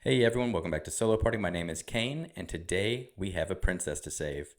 Hey everyone, welcome back to Solo Party. My name is Kane, and today we have a princess to save.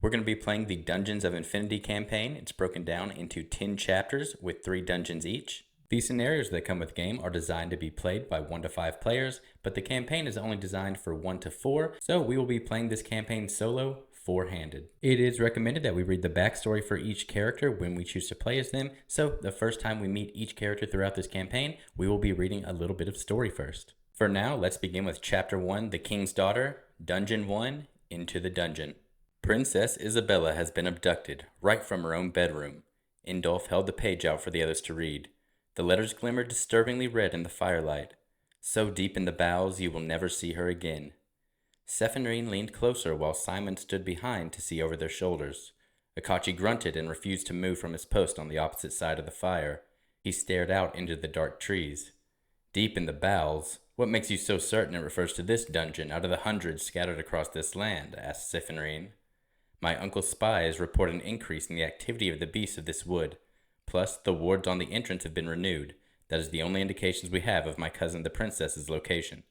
We're going to be playing the Dungeons of Infinity campaign. It's broken down into 10 chapters with 3 dungeons each. These scenarios that come with the game are designed to be played by 1 to 5 players, but the campaign is only designed for 1 to 4, so we will be playing this campaign solo, 4-handed. It is recommended that we read the backstory for each character when we choose to play as them, so the first time we meet each character throughout this campaign, we will be reading a little bit of story first. For now, let's begin with Chapter 1, The King's Daughter, Dungeon 1, Into the Dungeon. Princess Isabella has been abducted, right from her own bedroom. Indulf held the page out for the others to read. The letters glimmered disturbingly red in the firelight. So deep in the bowels you will never see her again. Cephenrene leaned closer while Simon stood behind to see over their shoulders. Akachi grunted and refused to move from his post on the opposite side of the fire. He stared out into the dark trees. Deep in the bowels? What makes you so certain it refers to this dungeon out of the hundreds scattered across this land? Asked Cephenrene. My uncle's spies report an increase in the activity of the beasts of this wood. Plus, the wards on the entrance have been renewed. That is the only indications we have of my cousin the princess's location.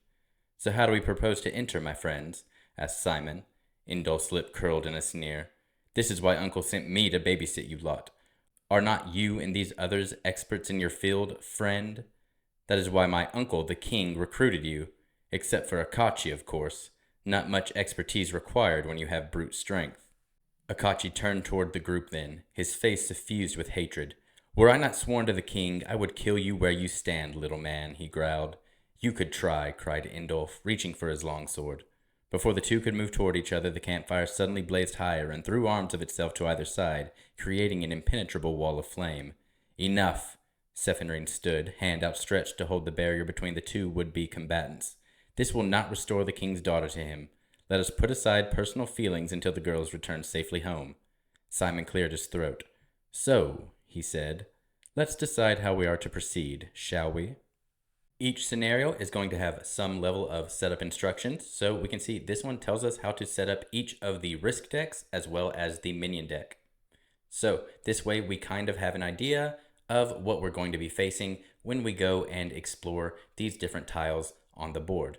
So how do we propose to enter, my friends? Asked Simon. Indulf's lip curled in a sneer. This is why Uncle sent me to babysit you lot. Are not you and these others experts in your field, friend? That is why my uncle, the king, recruited you. Except for Akachi, of course. Not much expertise required when you have brute strength. Akachi turned toward the group then, his face suffused with hatred. Were I not sworn to the king, I would kill you where you stand, little man, he growled. You could try, cried Indulf, reaching for his long sword. Before the two could move toward each other, the campfire suddenly blazed higher and threw arms of itself to either side, creating an impenetrable wall of flame. Enough! Cephenrene stood, hand outstretched to hold the barrier between the two would-be combatants. This will not restore the king's daughter to him. Let us put aside personal feelings until the girls return safely home. Simon cleared his throat. So, he said, let's decide how we are to proceed, shall we? Each scenario is going to have some level of setup instructions, so we can see this one tells us how to set up each of the risk decks as well as the minion deck. So, this way we kind of have an idea of what we're going to be facing when we go and explore these different tiles on the board.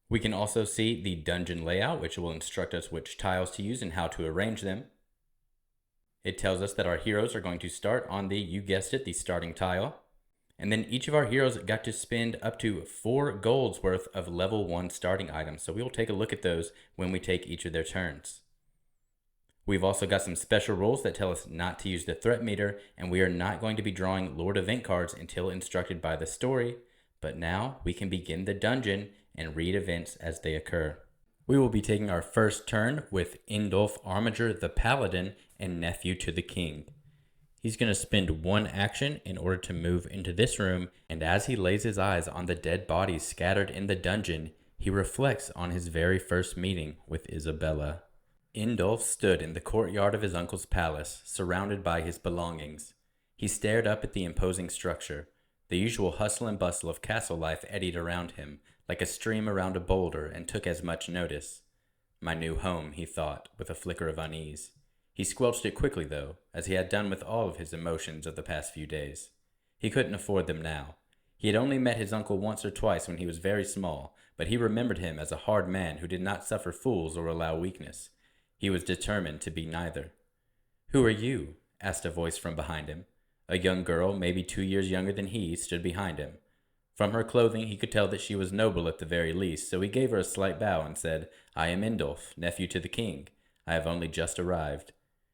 We can also see the dungeon layout, which will instruct us which tiles to use and how to arrange them. It tells us that our heroes are going to start on the, you guessed it, the starting tile. And then each of our heroes got to spend up to 4 golds worth of level 1 starting items. So we will take a look at those when we take each of their turns. We've also got some special rules that tell us not to use the threat meter, and we are not going to be drawing Lord event cards until instructed by the story. But now we can begin the dungeon and read events as they occur. We will be taking our first turn with Indulf Armiger the Paladin and nephew to the king. He's going to spend 1 action in order to move into this room, and as he lays his eyes on the dead bodies scattered in the dungeon, he reflects on his very first meeting with Isabella. Indulf stood in the courtyard of his uncle's palace, surrounded by his belongings. He stared up at the imposing structure. The usual hustle and bustle of castle life eddied around him, like a stream around a boulder, and took as much notice. My new home, he thought, with a flicker of unease. He squelched it quickly, though, as he had done with all of his emotions of the past few days. He couldn't afford them now. He had only met his uncle once or twice when he was very small, but he remembered him as a hard man who did not suffer fools or allow weakness. He was determined to be neither. Who are you? Asked a voice from behind him. A young girl, maybe 2 years younger than he, stood behind him. From her clothing he could tell that she was noble at the very least, so he gave her a slight bow and said, I am Indulf, nephew to the king. I have only just arrived.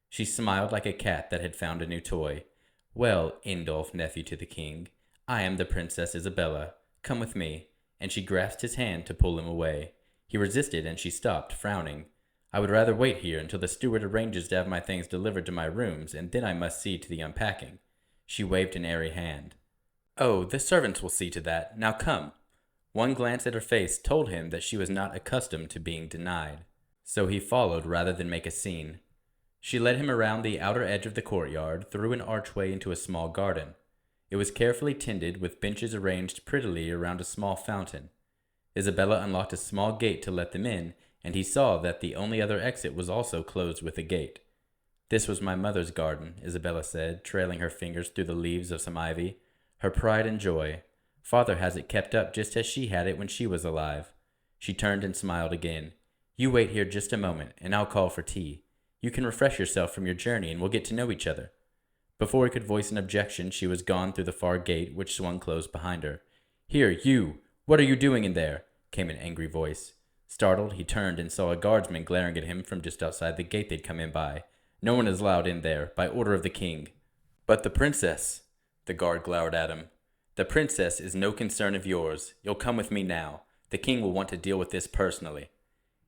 She smiled like a cat that had found a new toy. Well, Indulf, nephew to the king, I am the Princess Isabella. Come with me. And she grasped his hand to pull him away. He resisted and she stopped, frowning. I would rather wait here until the steward arranges to have my things delivered to my rooms, and then I must see to the unpacking. She waved an airy hand. Oh, the servants will see to that. Now come. One glance at her face told him that she was not accustomed to being denied. So he followed rather than make a scene. She led him around the outer edge of the courtyard, through an archway into a small garden. It was carefully tended, with benches arranged prettily around a small fountain. Isabella unlocked a small gate to let them in, and he saw that the only other exit was also closed with a gate. This was my mother's garden, Isabella said, trailing her fingers through the leaves of some ivy. Her pride and joy. Father has it kept up just as she had it when she was alive. She turned and smiled again. You wait here just a moment, and I'll call for tea. You can refresh yourself from your journey, and we'll get to know each other. Before he could voice an objection, she was gone through the far gate, which swung closed behind her. Here, you! What are you doing in there? Came an angry voice. Startled, he turned and saw a guardsman glaring at him from just outside the gate they'd come in by. No one is allowed in there, by order of the king. But the princess! The guard glowered at him. The princess is no concern of yours. You'll come with me now. The king will want to deal with this personally.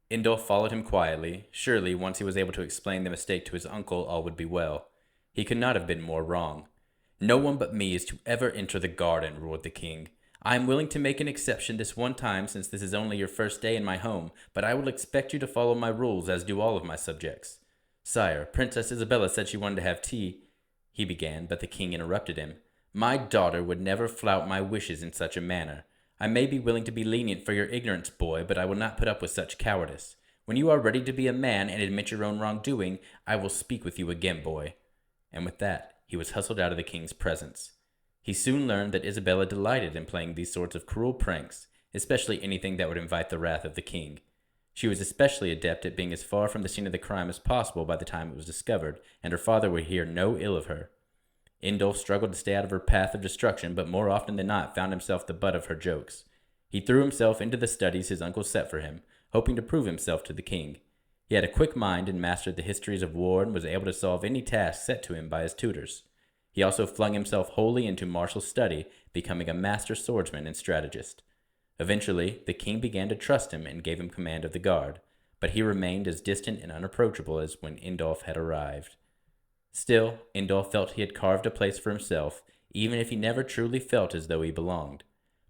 Indulf followed him quietly. Surely, once he was able to explain the mistake to his uncle, all would be well. He could not have been more wrong. No one but me is to ever enter the garden, roared the king. I am willing to make an exception this one time, since this is only your first day in my home, but I will expect you to follow my rules, as do all of my subjects. Sire, Princess Isabella said she wanted to have tea, he began, but the king interrupted him. My daughter would never flout my wishes in such a manner. I may be willing to be lenient for your ignorance, boy, but I will not put up with such cowardice. When you are ready to be a man and admit your own wrongdoing, I will speak with you again, boy. And with that, he was hustled out of the king's presence. He soon learned that Isabella delighted in playing these sorts of cruel pranks, especially anything that would invite the wrath of the king. She was especially adept at being as far from the scene of the crime as possible by the time it was discovered, and her father would hear no ill of her. Indulf struggled to stay out of her path of destruction, but more often than not found himself the butt of her jokes. He threw himself into the studies his uncle set for him, hoping to prove himself to the king. He had a quick mind and mastered the histories of war and was able to solve any task set to him by his tutors. He also flung himself wholly into martial study, becoming a master swordsman and strategist. Eventually, the king began to trust him and gave him command of the guard, but he remained as distant and unapproachable as when Indulf had arrived. Still, Indulf felt he had carved a place for himself, even if he never truly felt as though he belonged.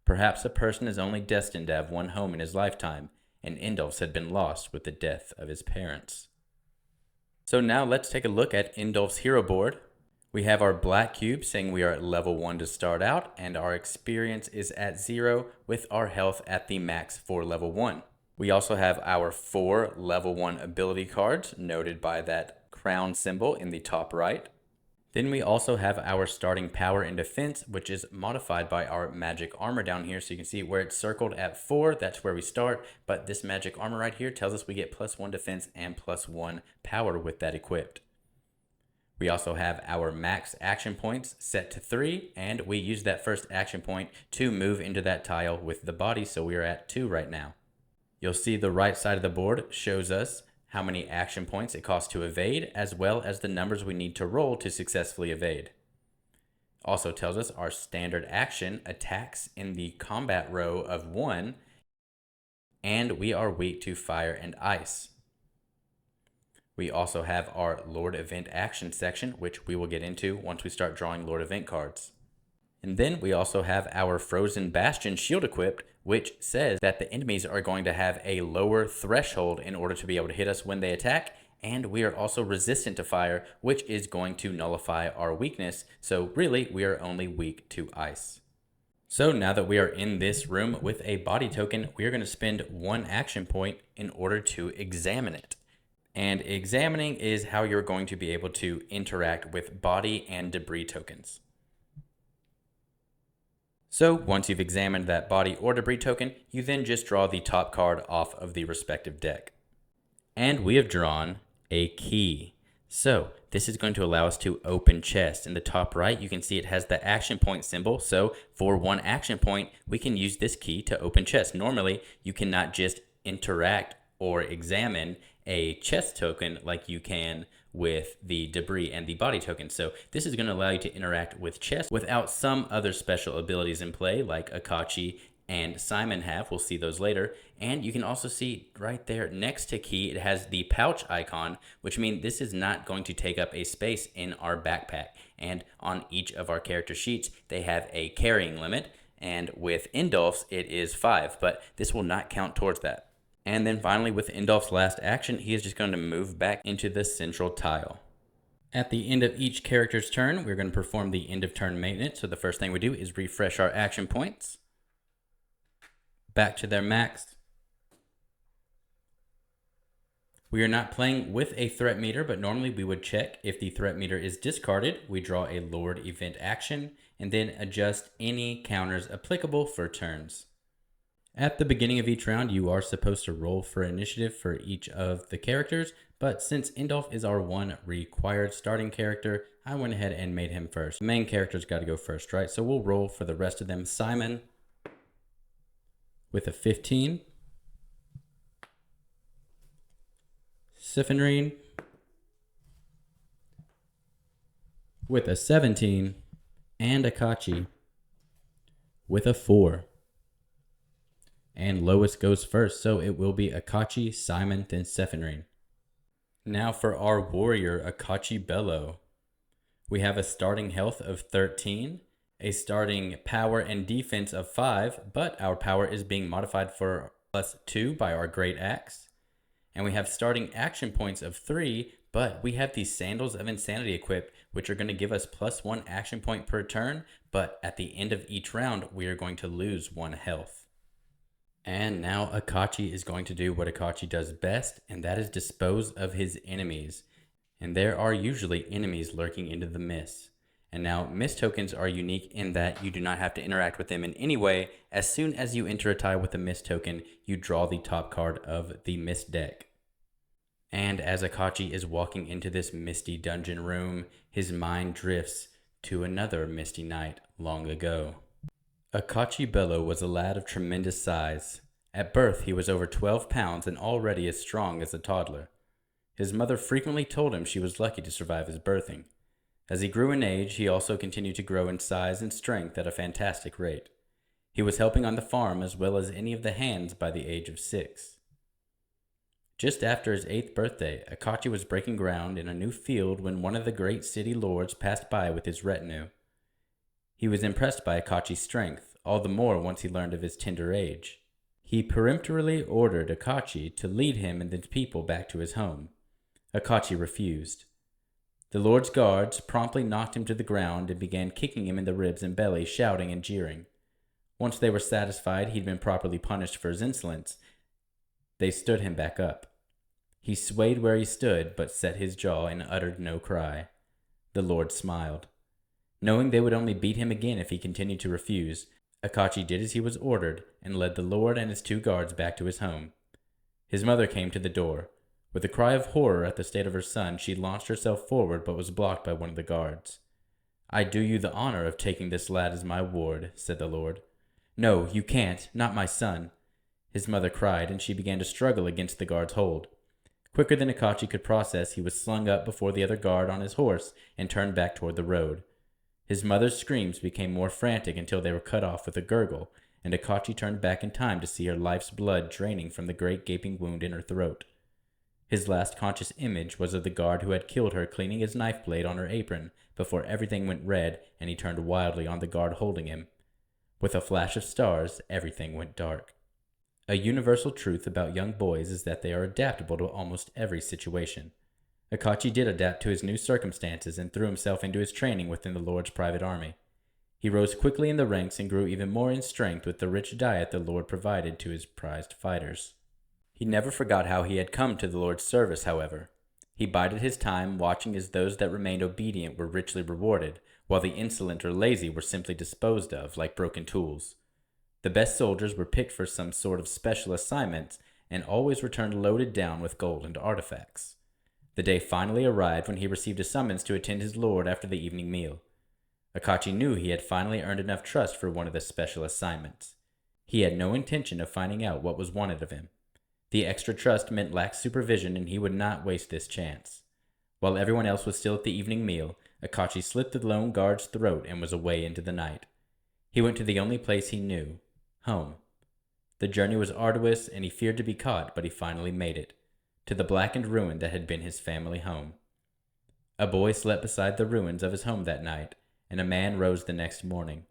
Perhaps a person is only destined to have one home in his lifetime, and Indulf's had been lost with the death of his parents. So now let's take a look at Indulf's hero board. We have our black cube saying we are at level 1 to start out, and our experience is at 0 with our health at the max for level 1. We also have our 4 level 1 ability cards noted by that crown symbol in the top right. Then we also have our starting power and defense, which is modified by our magic armor down here. So you can see where it's circled at 4, that's where we start. But this magic armor right here tells us we get +1 defense and +1 power with that equipped. We also have our max action points set to 3, and we use that first action point to move into that tile with the body, so we are at 2 right now. You'll see the right side of the board shows us how many action points it costs to evade, as well as the numbers we need to roll to successfully evade. Also tells us our standard action attacks in the combat row of 1, and we are weak to fire and ice. We also have our Lord Event action section, which we will get into once we start drawing Lord Event cards. And then we also have our Frozen Bastion shield equipped, which says that the enemies are going to have a lower threshold in order to be able to hit us when they attack, and we are also resistant to fire, which is going to nullify our weakness, so really we are only weak to ice. So now that we are in this room with a body token, we are going to spend 1 action point in order to examine it. And examining is how you're going to be able to interact with body and debris tokens. So once you've examined that body or debris token, you then just draw the top card off of the respective deck. And we have drawn a key. So this is going to allow us to open chests. In the top right, you can see it has the action point symbol. So for 1 action point, we can use this key to open chests. Normally, you cannot just interact or examine a chest token like you can with the debris and the body token. So this is going to allow you to interact with chests without some other special abilities in play like Akachi and Simon have. We'll see those later. And you can also see right there next to key, it has the pouch icon, which means this is not going to take up a space in our backpack. And on each of our character sheets, they have a carrying limit. And with Indulf's, it is 5, but this will not count towards that. And then finally, with Indulf's last action, he is just going to move back into the central tile. At the end of each character's turn, we're going to perform the end of turn maintenance. So the first thing we do is refresh our action points back to their max. We are not playing with a threat meter, but normally we would check if the threat meter is discarded. We draw a Lord event action and then adjust any counters applicable for turns. At the beginning of each round, you are supposed to roll for initiative for each of the characters, but since Indulf is our one required starting character, I went ahead and made him first. The main character's got to go first, right? So we'll roll for the rest of them. Simon with a 15. Cephenrene with a 17, and Akachi with a 4. And lowest goes first, so it will be Akachi, Simon, then Cephenrene. Now for our warrior, Akachi Bello. We have a starting health of 13, a starting power and defense of 5, but our power is being modified for +2 by our great axe. And we have starting action points of 3, but we have these Sandals of Insanity equipped, which are going to give us +1 action point per turn, but at the end of each round, we are going to lose 1 health. And now Akachi is going to do what Akachi does best, and that is dispose of his enemies. And there are usually enemies lurking into the mist. And now mist tokens are unique in that you do not have to interact with them in any way. As soon as you enter a tie with a mist token, you draw the top card of the mist deck. And as Akachi is walking into this misty dungeon room, his mind drifts to another misty night long ago. Akachi Bello was a lad of tremendous size. At birth, he was over 12 pounds and already as strong as a toddler. His mother frequently told him she was lucky to survive his birthing. As he grew in age, he also continued to grow in size and strength at a fantastic rate. He was helping on the farm as well as any of the hands by the age of 6. Just after his 8th birthday, Akachi was breaking ground in a new field when one of the great city lords passed by with his retinue. He was impressed by Akachi's strength, all the more once he learned of his tender age. He peremptorily ordered Akachi to lead him and his people back to his home. Akachi refused. The Lord's guards promptly knocked him to the ground and began kicking him in the ribs and belly, shouting and jeering. Once they were satisfied he'd been properly punished for his insolence, they stood him back up. He swayed where he stood, but set his jaw and uttered no cry. The Lord smiled. Knowing they would only beat him again if he continued to refuse, Akachi did as he was ordered and led the Lord and his 2 guards back to his home. His mother came to the door. With a cry of horror at the state of her son, she launched herself forward but was blocked by one of the guards. "I do you the honor of taking this lad as my ward," said the Lord. "No, you can't, not my son," his mother cried, and she began to struggle against the guard's hold. Quicker than Akachi could process, he was slung up before the other guard on his horse and turned back toward the road. His mother's screams became more frantic until they were cut off with a gurgle, and Akachi turned back in time to see her life's blood draining from the great gaping wound in her throat. His last conscious image was of the guard who had killed her cleaning his knife blade on her apron before everything went red and he turned wildly on the guard holding him. With a flash of stars, everything went dark. A universal truth about young boys is that they are adaptable to almost every situation. Akachi did adapt to his new circumstances and threw himself into his training within the Lord's private army. He rose quickly in the ranks and grew even more in strength with the rich diet the Lord provided to his prized fighters. He never forgot how he had come to the Lord's service, however. He bided his time, watching as those that remained obedient were richly rewarded, while the insolent or lazy were simply disposed of like broken tools. The best soldiers were picked for some sort of special assignment and always returned loaded down with gold and artifacts. The day finally arrived when he received a summons to attend his lord after the evening meal. Akachi knew he had finally earned enough trust for one of the special assignments. He had no intention of finding out what was wanted of him. The extra trust meant lax supervision, and he would not waste this chance. While everyone else was still at the evening meal, Akachi slit the lone guard's throat and was away into the night. He went to the only place he knew, home. The journey was arduous, and he feared to be caught, but he finally made it, to the blackened ruin that had been his family home. A boy slept beside the ruins of his home that night, and a man rose the next morning.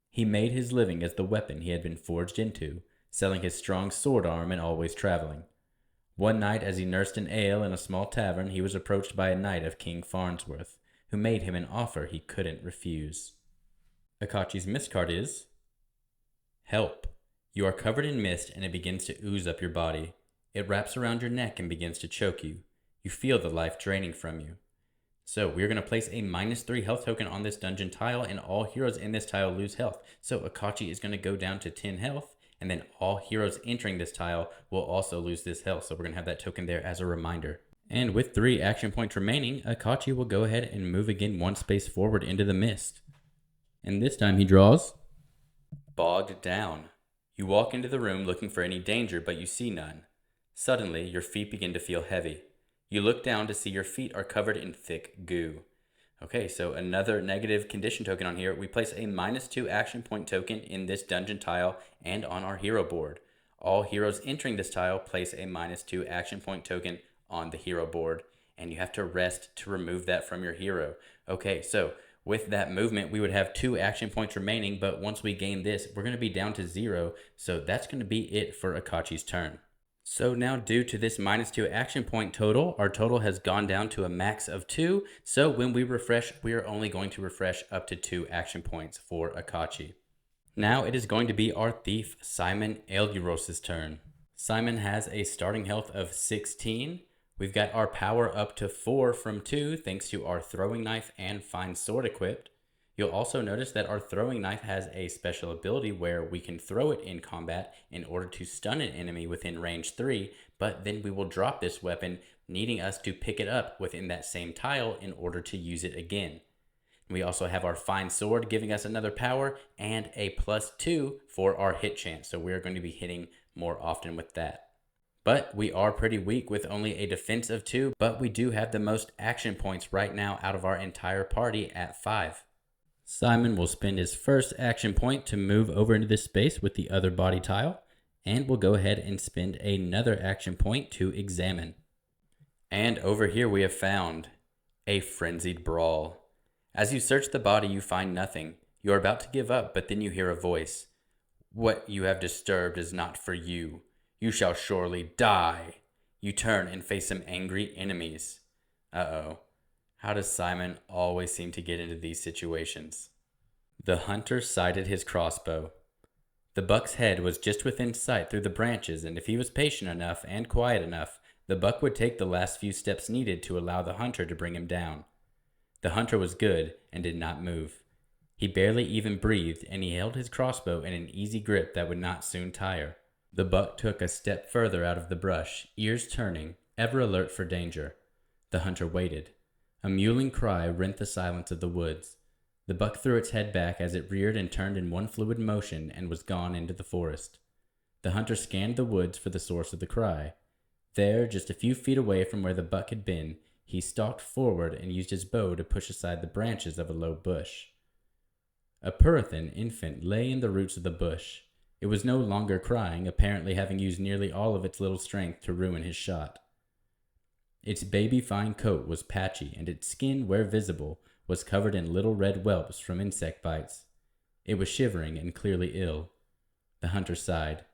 He made his living as the weapon he had been forged into, selling his strong sword arm and always traveling. One night, as he nursed an ale in a small tavern, he was approached by a knight of King Farnsworth, who made him an offer he couldn't refuse. Akachi's mist card is Help. You are covered in mist and it begins to ooze up your body. It wraps around your neck and begins to choke you. You feel the life draining from you. So we're going to place a -3 health token on this dungeon tile, and all heroes in this tile lose health. So Akachi is going to go down to 10 health, and then all heroes entering this tile will also lose this health. So we're going to have that token there as a reminder. And with 3 action points remaining, Akachi will go ahead and move again 1 space forward into the mist. And this time he draws Bogged Down. You walk into the room looking for any danger, but you see none. Suddenly, your feet begin to feel heavy. You look down to see your feet are covered in thick goo. Okay, so another negative condition token on here. We place a -2 action point token in this dungeon tile and on our hero board. All heroes entering this tile place a -2 action point token on the hero board, and you have to rest to remove that from your hero. Okay, so with that movement, we would have 2 action points remaining, but once we gain this, we're going to be down to 0, so that's going to be it for Akachi's turn. So now, due to this -2 action point total, our total has gone down to a max of 2, so when we refresh, we are only going to refresh up to 2 action points for Akachi. Now it is going to be our thief, Simon Eleuros' turn. Simon has a starting health of 16. We've got our power up to 4 from 2 thanks to our throwing knife and fine sword equipped. You'll also notice that our throwing knife has a special ability where we can throw it in combat in order to stun an enemy within range 3, but then we will drop this weapon, needing us to pick it up within that same tile in order to use it again. We also have our fine sword giving us another power and a +2 for our hit chance, so we're going to be hitting more often with that. But we are pretty weak with only a defense of 2, but we do have the most action points right now out of our entire party at 5. Simon will spend his first action point to move over into this space with the other body tile, and will go ahead and spend another action point to examine. And over here we have found a frenzied brawl. As you search the body, you find nothing. You are about to give up, but then you hear a voice. What you have disturbed is not for you. You shall surely die. You turn and face some angry enemies. Uh-oh. How does Simon always seem to get into these situations? The hunter sighted his crossbow. The buck's head was just within sight through the branches, and if he was patient enough and quiet enough, the buck would take the last few steps needed to allow the hunter to bring him down. The hunter was good and did not move. He barely even breathed, and he held his crossbow in an easy grip that would not soon tire. The buck took a step further out of the brush, ears turning, ever alert for danger. The hunter waited. A mewling cry rent the silence of the woods. The buck threw its head back as it reared and turned in one fluid motion and was gone into the forest. The hunter scanned the woods for the source of the cry. There, just a few feet away from where the buck had been, he stalked forward and used his bow to push aside the branches of a low bush. A Purithan infant lay in the roots of the bush. It was no longer crying, apparently having used nearly all of its little strength to ruin his shot. Its baby-fine coat was patchy, and its skin, where visible, was covered in little red whelps from insect bites. It was shivering and clearly ill. The hunter sighed.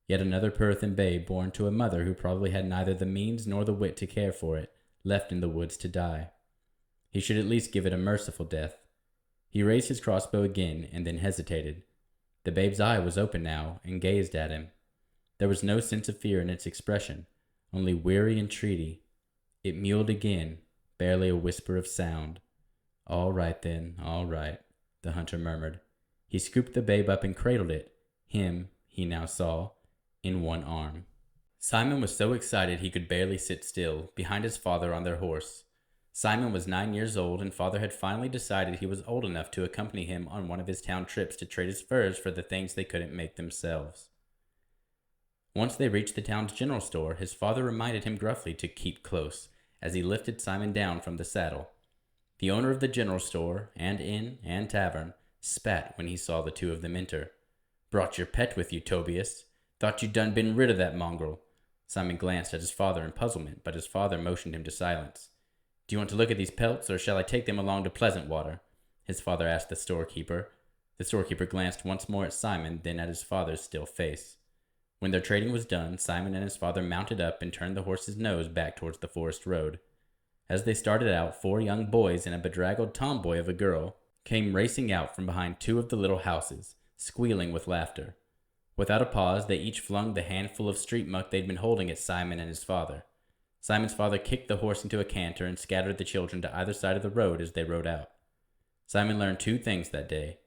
Yet another Purithan babe born to a mother who probably had neither the means nor the wit to care for it, left in the woods to die. He should at least give it a merciful death. He raised his crossbow again, and then hesitated. The babe's eye was open now, and gazed at him. There was no sense of fear in its expression, only weary entreaty. It mewed again, barely a whisper of sound. All right then, all right, the hunter murmured. He scooped the babe up and cradled it, him, he now saw, in one arm. Simon was so excited he could barely sit still, behind his father on their horse. Simon was 9 years old, and father had finally decided he was old enough to accompany him on one of his town trips to trade his furs for the things they couldn't make themselves. Once they reached the town's general store, his father reminded him gruffly to keep close, as he lifted Simon down from the saddle. The owner of the general store, and inn, and tavern, spat when he saw the two of them enter. Brought your pet with you, Tobias. Thought you'd done been rid of that mongrel. Simon glanced at his father in puzzlement, but his father motioned him to silence. Do you want to look at these pelts, or shall I take them along to Pleasantwater? His father asked the storekeeper. The storekeeper glanced once more at Simon, then at his father's still face. When their trading was done, Simon and his father mounted up and turned the horse's nose back towards the forest road. As they started out, 4 young boys and a bedraggled tomboy of a girl came racing out from behind 2 of the little houses, squealing with laughter. Without a pause, they each flung the handful of street muck they'd been holding at Simon and his father. Simon's father kicked the horse into a canter and scattered the children to either side of the road as they rode out. Simon learned 2 things that day.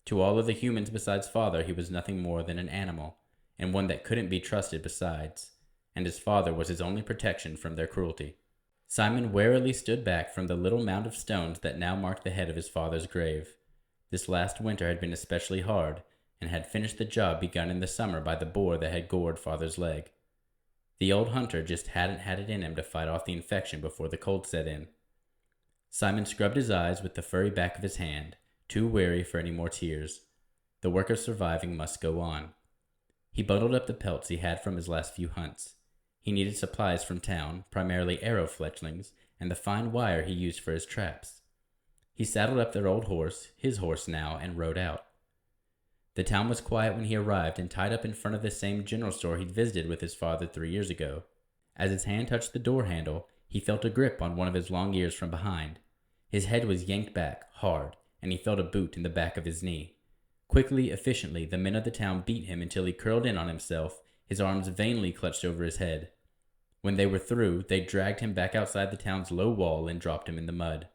To all of the humans besides father, he was nothing more than an animal, and one that couldn't be trusted besides, and his father was his only protection from their cruelty. Simon warily stood back from the little mound of stones that now marked the head of his father's grave. This last winter had been especially hard, and had finished the job begun in the summer by the boar that had gored father's leg. The old hunter just hadn't had it in him to fight off the infection before the cold set in. Simon scrubbed his eyes with the furry back of his hand, too weary for any more tears. The work of surviving must go on. He bundled up the pelts he had from his last few hunts. He needed supplies from town, primarily arrow fletchlings, and the fine wire he used for his traps. He saddled up their old horse, his horse now, and rode out. The town was quiet when he arrived and tied up in front of the same general store he'd visited with his father 3 years ago. As his hand touched the door handle, he felt a grip on one of his long ears from behind. His head was yanked back, hard, and he felt a boot in the back of his knee. Quickly, efficiently, the men of the town beat him until he curled in on himself, his arms vainly clutched over his head. When they were through, they dragged him back outside the town's low wall and dropped him in the mud.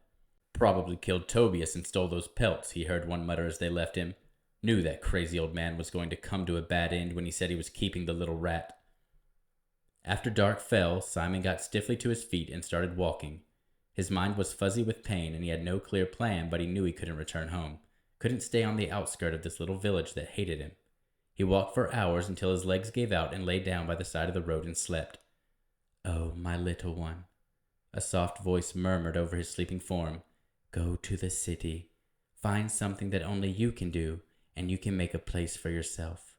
"Probably killed Tobias and stole those pelts," he heard one mutter as they left him. "Knew that crazy old man was going to come to a bad end when he said he was keeping the little rat." After dark fell, Simon got stiffly to his feet and started walking. His mind was fuzzy with pain and he had no clear plan, but he knew he couldn't return home. Couldn't stay on the outskirt of this little village that hated him. He walked for hours until his legs gave out and lay down by the side of the road and slept. "Oh, my little one," a soft voice murmured over his sleeping form. "Go to the city. Find something that only you can do, and you can make a place for yourself."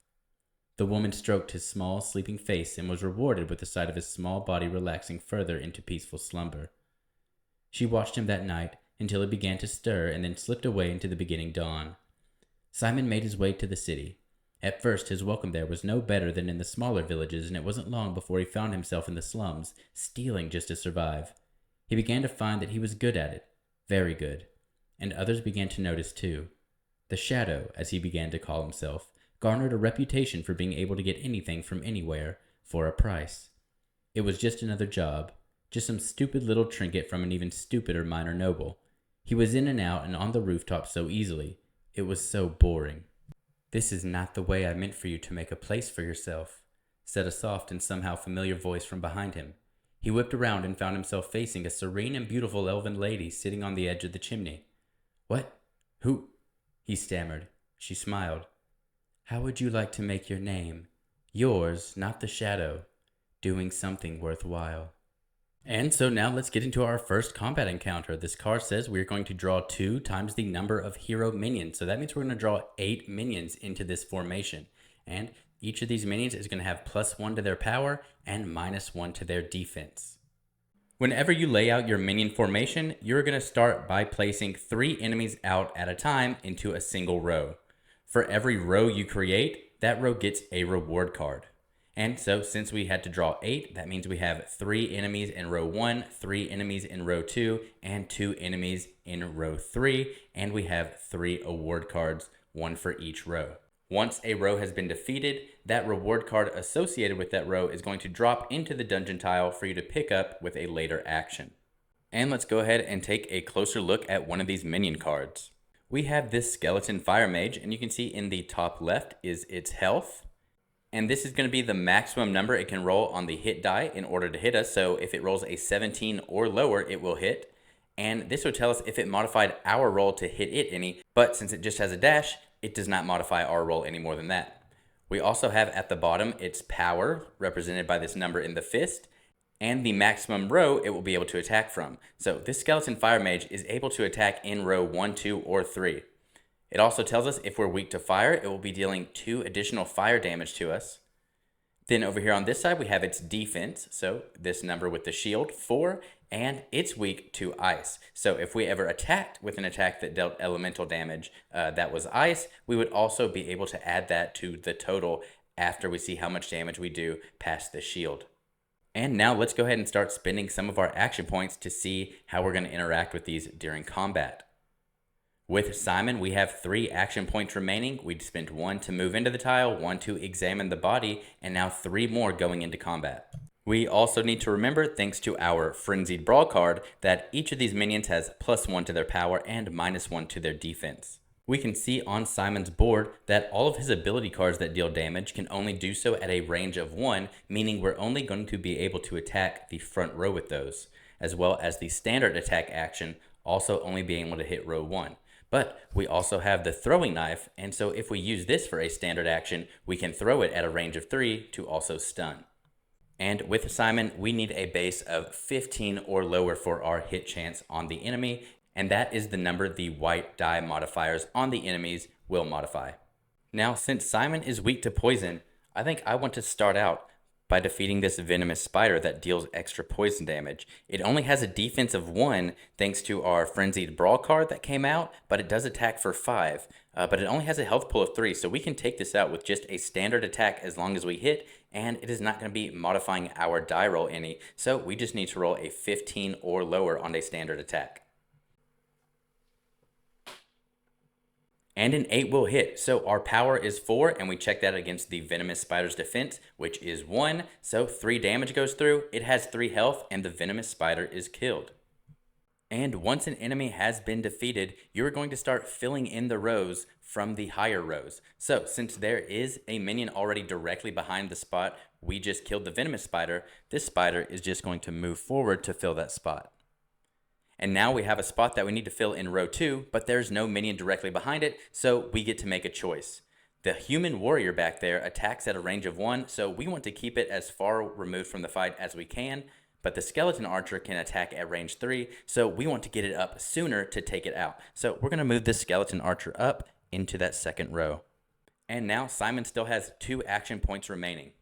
The woman stroked his small, sleeping face and was rewarded with the sight of his small body relaxing further into peaceful slumber. She watched him that night until he began to stir and then slipped away into the beginning dawn. Simon made his way to the city. At first, his welcome there was no better than in the smaller villages, and it wasn't long before he found himself in the slums, stealing just to survive. He began to find that he was good at it, very good, and others began to notice too. The Shadow, as he began to call himself, garnered a reputation for being able to get anything from anywhere, for a price. It was just another job, just some stupid little trinket from an even stupider minor noble. He was in and out and on the rooftop so easily. It was so boring. "This is not the way I meant for you to make a place for yourself," said a soft and somehow familiar voice from behind him. He whipped around and found himself facing a serene and beautiful elven lady sitting on the edge of the chimney. "What? Who?" he stammered. She smiled. "How would you like to make your name? Yours, not the Shadow. Doing something worthwhile." And so now let's get into our first combat encounter. This card says we're going to draw 2 times the number of hero minions. So that means we're going to draw 8 minions into this formation. And each of these minions is going to have +1 to their power and -1 to their defense. Whenever you lay out your minion formation, you're going to start by placing 3 enemies out at a time into a single row. For every row you create, that row gets a reward card. And so since we had to draw 8, that means we have 3 enemies in row 1, 3 enemies in row 2, and 2 enemies in row 3. And we have 3 award cards, 1 for each row. Once a row has been defeated, that reward card associated with that row is going to drop into the dungeon tile for you to pick up with a later action. And let's go ahead and take a closer look at one of these minion cards. We have this skeleton fire mage, and you can see in the top left is its health. And this is going to be the maximum number it can roll on the hit die in order to hit us. So if it rolls a 17 or lower, it will hit. And this will tell us if it modified our roll to hit it any, but since it just has a dash, it does not modify our roll any more than that. We also have at the bottom its power, represented by this number in the fist, and the maximum row it will be able to attack from. So this skeleton fire mage is able to attack in row 1, 2, or 3. It also tells us if we're weak to fire, it will be dealing 2 additional fire damage to us. Then over here on this side, we have its defense. So this number with the shield, 4, and it's weak to ice. So if we ever attacked with an attack that dealt elemental damage that was ice, we would also be able to add that to the total after we see how much damage we do past the shield. And now let's go ahead and start spending some of our action points to see how we're going to interact with these during combat. With Simon, we have 3 action points remaining. We'd spent 1 to move into the tile, 1 to examine the body, and now 3 more going into combat. We also need to remember, thanks to our Frenzied Brawl card, that each of these minions has +1 to their power and -1 to their defense. We can see on Simon's board that all of his ability cards that deal damage can only do so at a range of 1, meaning we're only going to be able to attack the front row with those, as well as the standard attack action also only being able to hit row 1. But we also have the throwing knife, and so if we use this for a standard action, we can throw it at a range of 3 to also stun. And with Simon, we need a base of 15 or lower for our hit chance on the enemy, and that is the number the white die modifiers on the enemies will modify. Now, since Simon is weak to poison, I think I want to start out by defeating this venomous spider that deals extra poison damage. It only has a defense of 1 thanks to our Frenzied Brawl card that came out, but it does attack for 5. But it only has a health pool of 3, so we can take this out with just a standard attack as long as we hit, and it is not going to be modifying our die roll any, so we just need to roll a 15 or lower on a standard attack. And an 8 will hit, so our power is 4, and we check that against the venomous spider's defense, which is 1, so 3 damage goes through, it has 3 health, and the venomous spider is killed. And once an enemy has been defeated, you're going to start filling in the rows from the higher rows. So since there is a minion already directly behind the spot we just killed the venomous spider, this spider is just going to move forward to fill that spot. And now we have a spot that we need to fill in row 2, but there's no minion directly behind it, so we get to make a choice. The human warrior back there attacks at a range of 1, so we want to keep it as far removed from the fight as we can, but the skeleton archer can attack at range 3, so we want to get it up sooner to take it out. So we're going to move this skeleton archer up into that second row. And now Simon still has 2 action points remaining.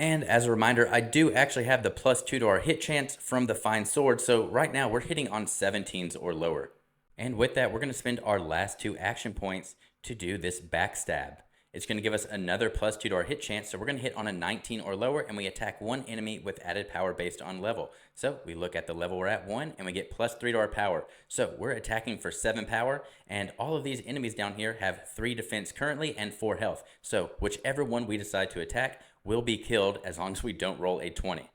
And as a reminder, I do actually have the +2 to our hit chance from the fine sword, so right now we're hitting on 17s or lower. And with that, we're going to spend our last 2 action points to do this backstab. It's going to give us another +2 to our hit chance, so we're going to hit on a 19 or lower, and we attack one enemy with added power based on level. So we look at the level we're at 1, and we get +3 to our power. So we're attacking for 7 power, and all of these enemies down here have 3 defense currently and 4 health. So whichever one we decide to attack will be killed as long as we don't roll a 20.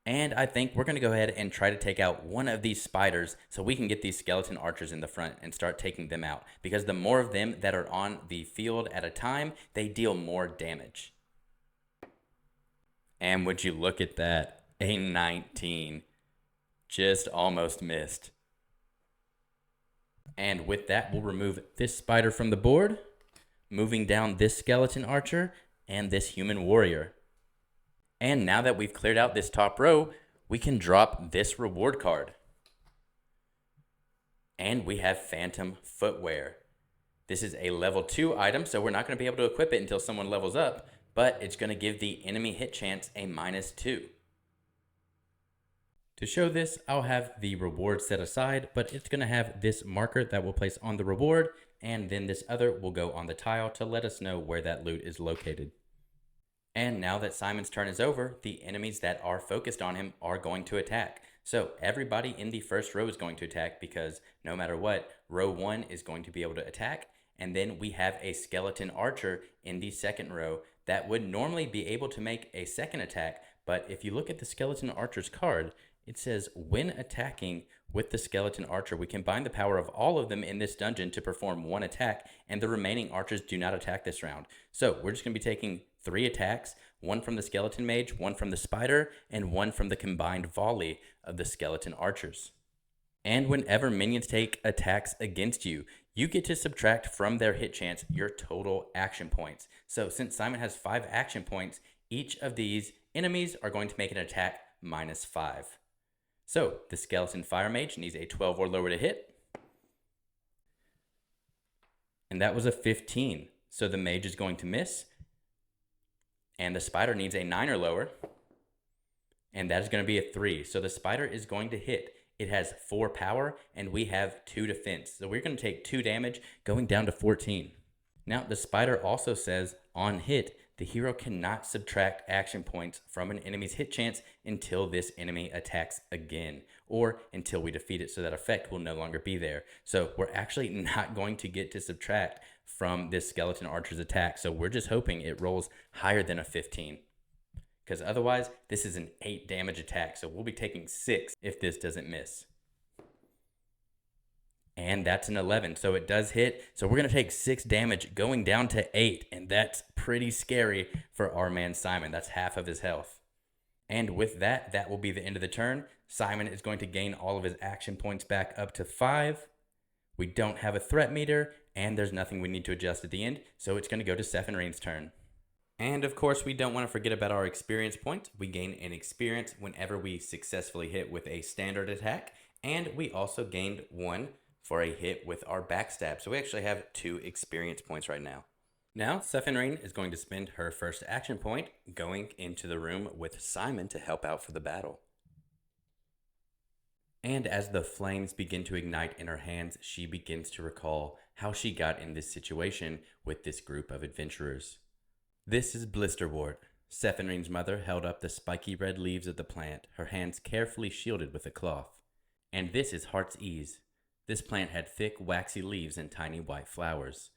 And I think we're going to go ahead and try to take out one of these spiders so we can get these skeleton archers in the front and start taking them out. Because the more of them that are on the field at a time, they deal more damage. And would you look at that? A 19. Just almost missed. And with that, we'll remove this spider from the board, moving down this skeleton archer and this human warrior. And now that we've cleared out this top row, we can drop this reward card. And we have Phantom Footwear. This is a level 2 item, so we're not going to be able to equip it until someone levels up, but it's going to give the enemy hit chance a -2. To show this, I'll have the reward set aside, but it's going to have this marker that we'll place on the reward, and then this other will go on the tile to let us know where that loot is located. And now that Simon's turn is over, the enemies that are focused on him are going to attack. So everybody in the first row is going to attack because no matter what, row 1 is going to be able to attack. And then we have a skeleton archer in the second row that would normally be able to make a second attack. But if you look at the skeleton archer's card, it says when attacking with the skeleton archer, we combine the power of all of them in this dungeon to perform 1 attack, and the remaining archers do not attack this round. So we're just going to be taking 3 attacks, 1 from the skeleton mage, 1 from the spider, and 1 from the combined volley of the skeleton archers. And whenever minions take attacks against you, you get to subtract from their hit chance your total action points. So since Simon has 5 action points, each of these enemies are going to make an attack -5. So the skeleton fire mage needs a 12 or lower to hit. And that was a 15. So the mage is going to miss. And the spider needs a 9 or lower. And that is going to be a 3. So the spider is going to hit. It has 4 power and we have 2 defense. So we're going to take 2 damage going down to 14. Now the spider also says on hit the hero cannot subtract action points from an enemy's hit chance until this enemy attacks again, or until we defeat it, so that effect will no longer be there. So we're actually not going to get to subtract from this skeleton archer's attack, so we're just hoping it rolls higher than a 15. Because otherwise, this is an 8 damage attack, so we'll be taking 6 if this doesn't miss. And that's an 11, so it does hit. So we're going to take 6 damage going down to 8, and that's pretty scary for our man Simon. That's half of his health. And with that, that will be the end of the turn. Simon is going to gain all of his action points back up to 5. We don't have a threat meter, and there's nothing we need to adjust at the end, so it's going to go to Cephenrene's turn. And of course, we don't want to forget about our experience points. We gain an experience whenever we successfully hit with a standard attack, and we also gained 1 for a hit with our backstab. So we actually have 2 experience points right now. Now, Cephenrene is going to spend her first action point going into the room with Simon to help out for the battle. And as the flames begin to ignite in her hands, she begins to recall how she got in this situation with this group of adventurers. This is Blisterwort. Cephenrene's mother held up the spiky red leaves of the plant, her hands carefully shielded with a cloth. And this is Heart's Ease. This plant had thick, waxy leaves and tiny white flowers.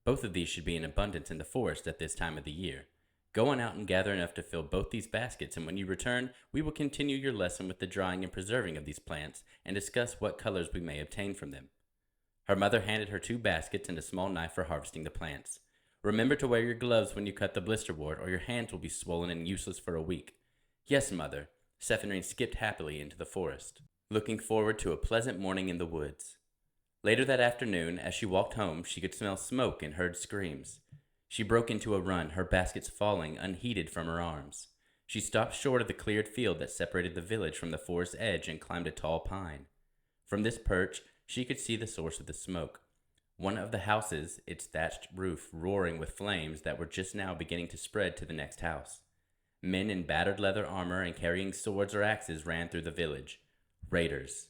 Both of these should be in abundance in the forest at this time of the year. Go on out and gather enough to fill both these baskets, and when you return, we will continue your lesson with the drying and preserving of these plants and discuss what colors we may obtain from them. Her mother handed her 2 baskets and a small knife for harvesting the plants. Remember to wear your gloves when you cut the blisterwort, or your hands will be swollen and useless for a week. Yes, mother. Cephenrene skipped happily into the forest, looking forward to a pleasant morning in the woods. Later that afternoon, as she walked home, she could smell smoke and heard screams. She broke into a run, her baskets falling unheeded from her arms. She stopped short of the cleared field that separated the village from the forest edge and climbed a tall pine. From this perch, she could see the source of the smoke. One of the houses, its thatched roof roaring with flames that were just now beginning to spread to the next house. Men in battered leather armor and carrying swords or axes ran through the village. Raiders.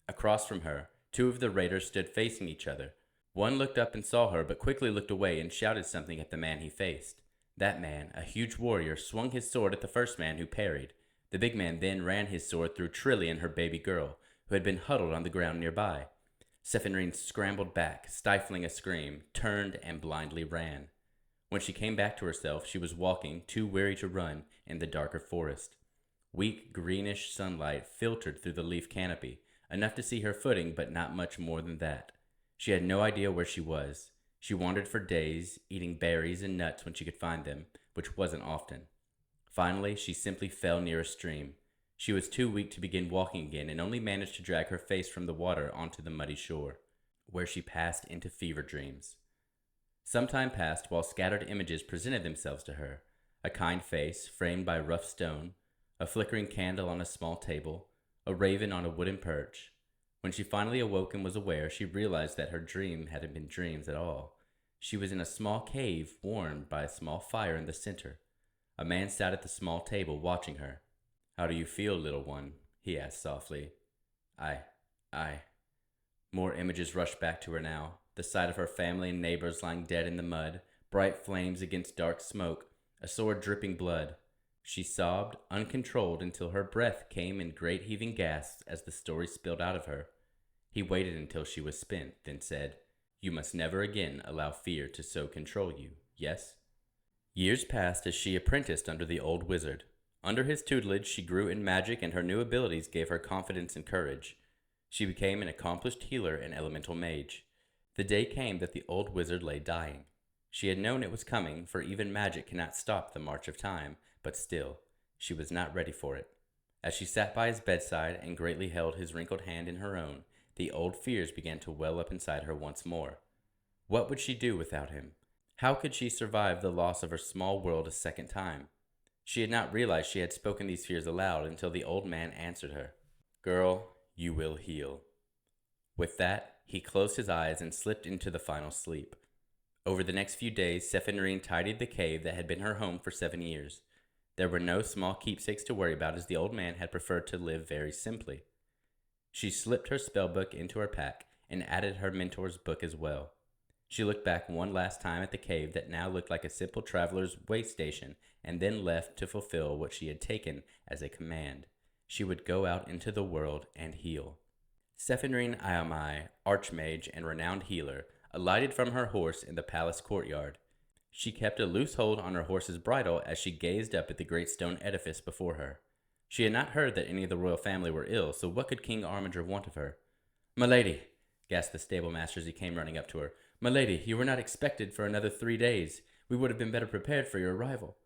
Across from her, 2 of the raiders stood facing each other. One looked up and saw her, but quickly looked away and shouted something at the man he faced. That man, a huge warrior, swung his sword at the first man, who parried. The big man then ran his sword through Trilly and her baby girl, who had been huddled on the ground nearby. Cephenrene scrambled back, stifling a scream, turned, and blindly ran. When she came back to herself, she was walking, too weary to run, in the darker forest. Weak, greenish sunlight filtered through the leaf canopy, enough to see her footing, but not much more than that. She had no idea where she was. She wandered for days, eating berries and nuts when she could find them, which wasn't often. Finally, she simply fell near a stream. She was too weak to begin walking again and only managed to drag her face from the water onto the muddy shore, where she passed into fever dreams. Some time passed while scattered images presented themselves to her. A kind face, framed by rough stone, a flickering candle on a small table, a raven on a wooden perch. When she finally awoke and was aware, she realized that her dream hadn't been dreams at all. She was in a small cave warmed by a small fire in the center. A man sat at the small table watching her. "How do you feel, little one?" he asked softly. I. More images rushed back to her now. The sight of her family and neighbors lying dead in the mud, bright flames against dark smoke, a sword dripping blood. She sobbed, uncontrolled, until her breath came in great heaving gasps as the story spilled out of her. He waited until she was spent, then said, "You must never again allow fear to so control you, yes?" Years passed as she apprenticed under the old wizard. Under his tutelage, she grew in magic, and her new abilities gave her confidence and courage. She became an accomplished healer and elemental mage. The day came that the old wizard lay dying. She had known it was coming, for even magic cannot stop the march of time, but still, she was not ready for it. As she sat by his bedside and greatly held his wrinkled hand in her own, the old fears began to well up inside her once more. What would she do without him? How could she survive the loss of her small world a second time? She had not realized she had spoken these fears aloud until the old man answered her. "Girl, you will heal." With that, he closed his eyes and slipped into the final sleep. Over the next few days, Cephenrene tidied the cave that had been her home for 7 years. There were no small keepsakes to worry about, as the old man had preferred to live very simply. She slipped her spellbook into her pack and added her mentor's book as well. She looked back one last time at the cave that now looked like a simple traveler's way station, and then left to fulfill what she had taken as a command. She would go out into the world and heal. Cephenrene Iomai, archmage and renowned healer, alighted from her horse in the palace courtyard. She kept a loose hold on her horse's bridle as she gazed up at the great stone edifice before her. She had not heard that any of the royal family were ill, so what could King Armiger want of her? "My lady," gasped the stable master as he came running up to her. "My lady, you were not expected for another 3 days. We would have been better prepared for your arrival."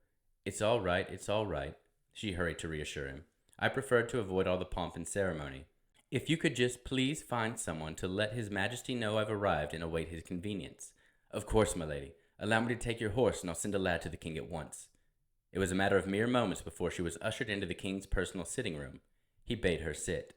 It's all right," she hurried to reassure him. "I preferred to avoid all the pomp and ceremony. If you could just please find someone to let his majesty know I've arrived and await his convenience." "Of course, my lady. Allow me to take your horse, and I'll send a lad to the king at once." It was a matter of mere moments before she was ushered into the king's personal sitting room. He bade her sit.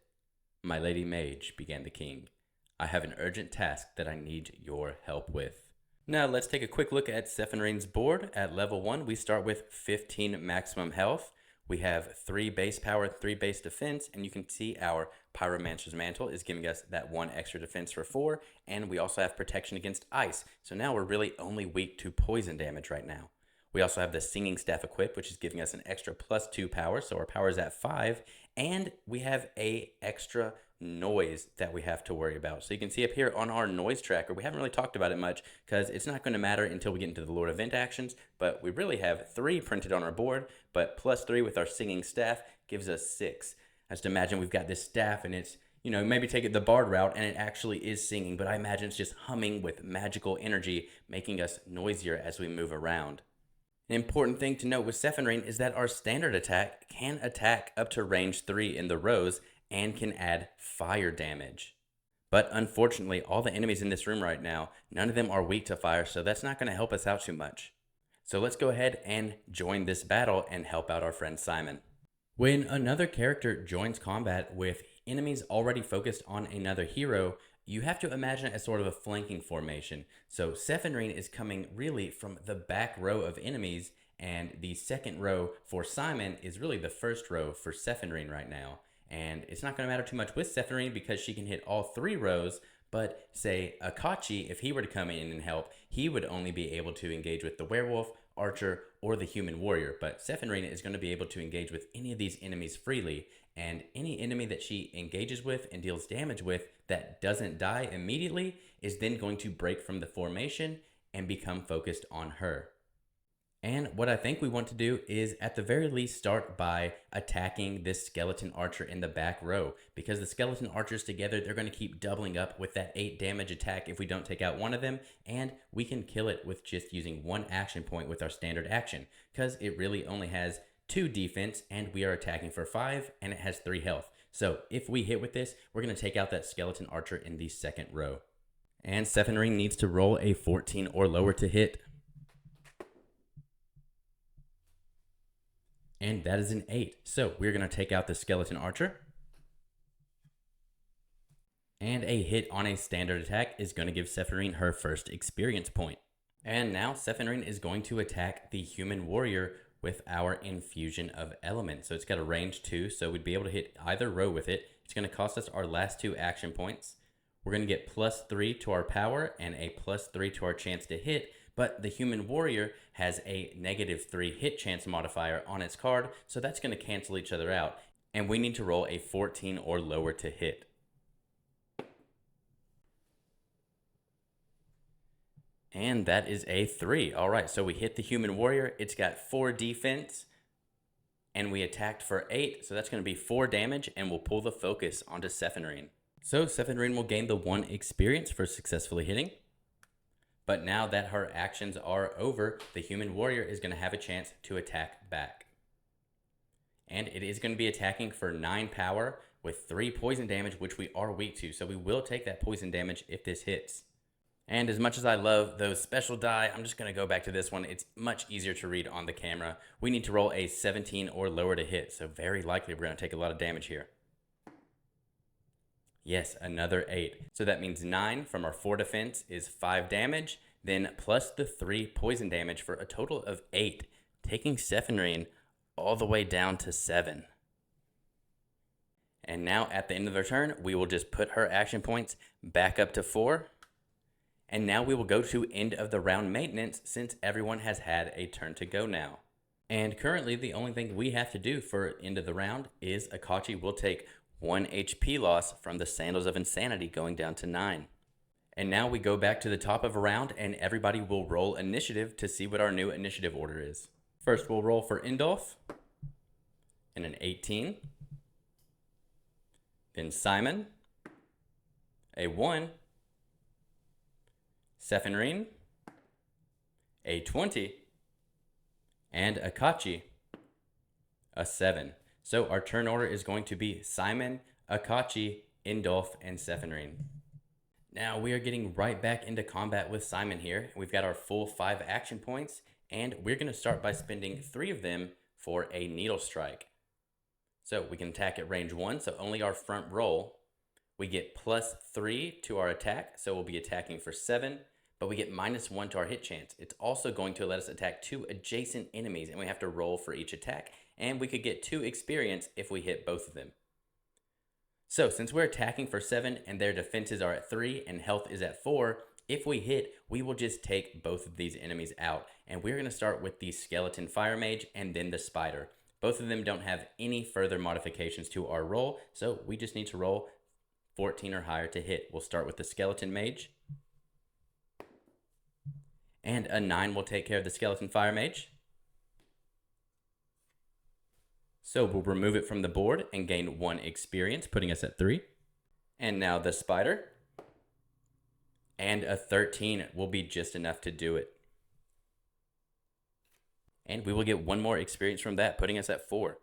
"My lady mage," began the king, "I have an urgent task that I need your help with." Now let's take a quick look at Cephenrene's board. At level 1, we start with 15 maximum health. We have 3 base power, 3 base defense, and you can see our Pyromancer's Mantle is giving us that 1 extra defense for 4, and we also have protection against ice. So now we're really only weak to poison damage right now. We also have the Singing Staff equipped, which is giving us an extra +2 power, so our power is at 5, and we have a extra noise that we have to worry about. So you can see up here on our noise tracker, we haven't really talked about it much because it's not going to matter until we get into the Lord event actions, but we really have 3 printed on our board, but +3 with our Singing Staff gives us 6. Just imagine we've got this staff and it's, maybe take it the bard route and it actually is singing, but I imagine it's just humming with magical energy, making us noisier as we move around. An important thing to note with Cephenrene is that our standard attack can attack up to range 3 in the rows and can add fire damage. But unfortunately, all the enemies in this room right now, none of them are weak to fire, so that's not going to help us out too much. So let's go ahead and join this battle and help out our friend Simon. When another character joins combat with enemies already focused on another hero, you have to imagine it as sort of a flanking formation. So Cephenrene is coming really from the back row of enemies, and the second row for Simon is really the first row for Cephenrene right now. And it's not going to matter too much with Cephenrene because she can hit all 3 rows, but say Akachi, if he were to come in and help, he would only be able to engage with the werewolf, archer, or the human warrior. But Cephenrene is going to be able to engage with any of these enemies freely, and any enemy that she engages with and deals damage with that doesn't die immediately is then going to break from the formation and become focused on her. And what I think we want to do is at the very least start by attacking this skeleton archer in the back row, because the skeleton archers together, they're going to keep doubling up with that 8 damage attack if we don't take out one of them, and we can kill it with just using 1 action point with our standard action, because it really only has 2 defense and we are attacking for 5 and it has 3 health. So if we hit with this, we're going to take out that skeleton archer in the second row. And Cephenrene needs to roll a 14 or lower to hit. And that is an 8. So we're going to take out the skeleton archer. And a hit on a standard attack is going to give Cephenrene her first experience point. And now Cephenrene is going to attack the human warrior with our infusion of element. So it's got a range 2, so we'd be able to hit either row with it. It's going to cost us our last 2 action points. We're going to get +3 to our power and a +3 to our chance to hit, but the human warrior has a -3 hit chance modifier on its card, so that's going to cancel each other out, and we need to roll a 14 or lower to hit. And that is a 3. All right, so we hit the human warrior. It's got 4 defense, and we attacked for 8, so that's going to be 4 damage, and we'll pull the focus onto Cephenrene. So Cephenrene will gain the 1 experience for successfully hitting. But now that her actions are over, the human warrior is going to have a chance to attack back. And it is going to be attacking for 9 power with 3 poison damage, which we are weak to, so we will take that poison damage if this hits. And as much as I love those special die, I'm just going to go back to this one. It's much easier to read on the camera. We need to roll a 17 or lower to hit, so very likely we're going to take a lot of damage here. Yes, another 8. So that means 9 from our 4 defense is 5 damage, then plus the 3 poison damage for a total of 8, taking Cephenrene all the way down to 7. And now at the end of the turn, we will just put her action points back up to 4. And now we will go to end of the round maintenance since everyone has had a turn to go now. And currently the only thing we have to do for end of the round is Akachi will take 1 HP loss from the Sandals of Insanity going down to 9. And now we go back to the top of a round and everybody will roll initiative to see what our new initiative order is. First we'll roll for Indulf and an 18. Then Simon, a 1. Cephenrene, a 20. And Akachi, a 7. So our turn order is going to be Simon, Akachi, Indulf, and Cephenrene. Now we are getting right back into combat with Simon here. We've got our full 5 action points, and we're going to start by spending 3 of them for a needle strike. So we can attack at range 1, so only our front roll. We get +3 to our attack, so we'll be attacking for 7, but we get -1 to our hit chance. It's also going to let us attack 2 adjacent enemies, and we have to roll for each attack, and we could get 2 experience if we hit both of them. So since we're attacking for 7 and their defenses are at 3 and health is at 4, if we hit, we will just take both of these enemies out. And we're going to start with the Skeleton Fire Mage and then the Spider. Both of them don't have any further modifications to our roll, so we just need to roll 14 or higher to hit. We'll start with the Skeleton Mage. And a 9 will take care of the Skeleton Fire Mage. So we'll remove it from the board and gain 1 experience, putting us at 3. And now the Spider. And a 13 will be just enough to do it. And we will get 1 more experience from that, putting us at 4.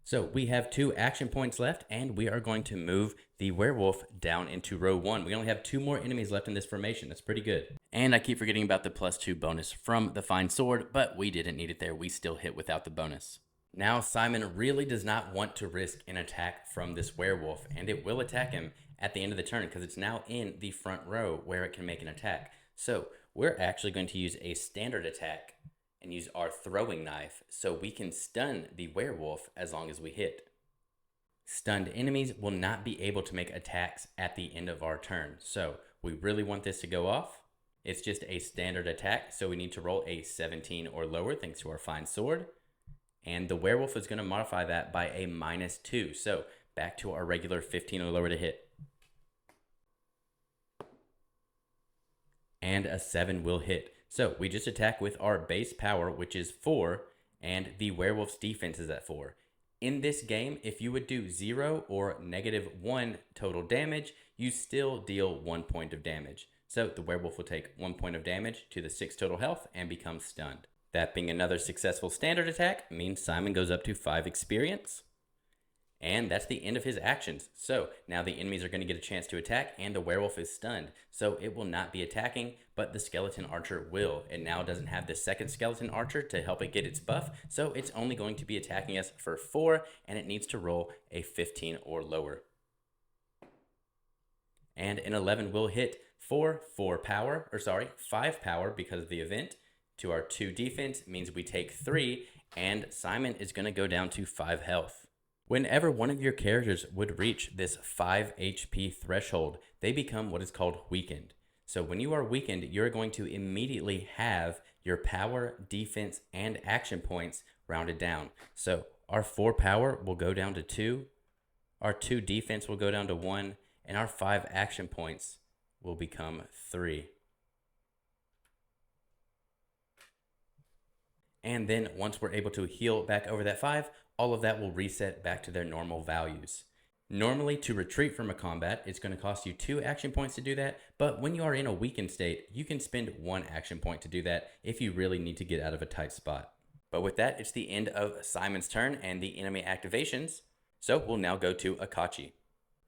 So we have 2 action points left, and we are going to move the werewolf down into row 1. We only have 2 more enemies left in this formation. That's pretty good. And I keep forgetting about the +2 bonus from the Fine Sword, but we didn't need it there. We still hit without the bonus. Now Simon really does not want to risk an attack from this werewolf, and it will attack him at the end of the turn because it's now in the front row where it can make an attack. So we're actually going to use a standard attack and use our throwing knife so we can stun the werewolf as long as we hit. Stunned enemies will not be able to make attacks at the end of our turn, so we really want this to go off. It's just a standard attack, so we need to roll a 17 or lower thanks to our Fine Sword. And the werewolf is going to modify that by a -2. So back to our regular 15 or lower to hit. And a 7 will hit. So we just attack with our base power, which is 4, and the werewolf's defense is at 4. In this game, if you would do 0 or -1 total damage, you still deal 1 point of damage. So the werewolf will take 1 point of damage to the 6 total health and become stunned. That being another successful standard attack means Simon goes up to 5 experience. And that's the end of his actions. So now the enemies are going to get a chance to attack and the werewolf is stunned. So it will not be attacking, but the skeleton archer will. It now doesn't have the second skeleton archer to help it get its buff. So it's only going to be attacking us for 4 and it needs to roll a 15 or lower. And an 11 will hit for 5 power because of the event. To our 2 defense means we take 3 and Simon is going to go down to 5 health. Whenever one of your characters would reach this 5 HP threshold, they become what is called weakened. So when you are weakened, you're going to immediately have your power, defense, and action points rounded down. So our 4 power will go down to 2, our 2 defense will go down to 1, and our 5 action points will become 3. And then once we're able to heal back over that 5, all of that will reset back to their normal values. Normally, to retreat from a combat, it's going to cost you 2 action points to do that, but when you are in a weakened state, you can spend 1 action point to do that if you really need to get out of a tight spot. But with that, it's the end of Simon's turn and the enemy activations, so we'll now go to Akachi.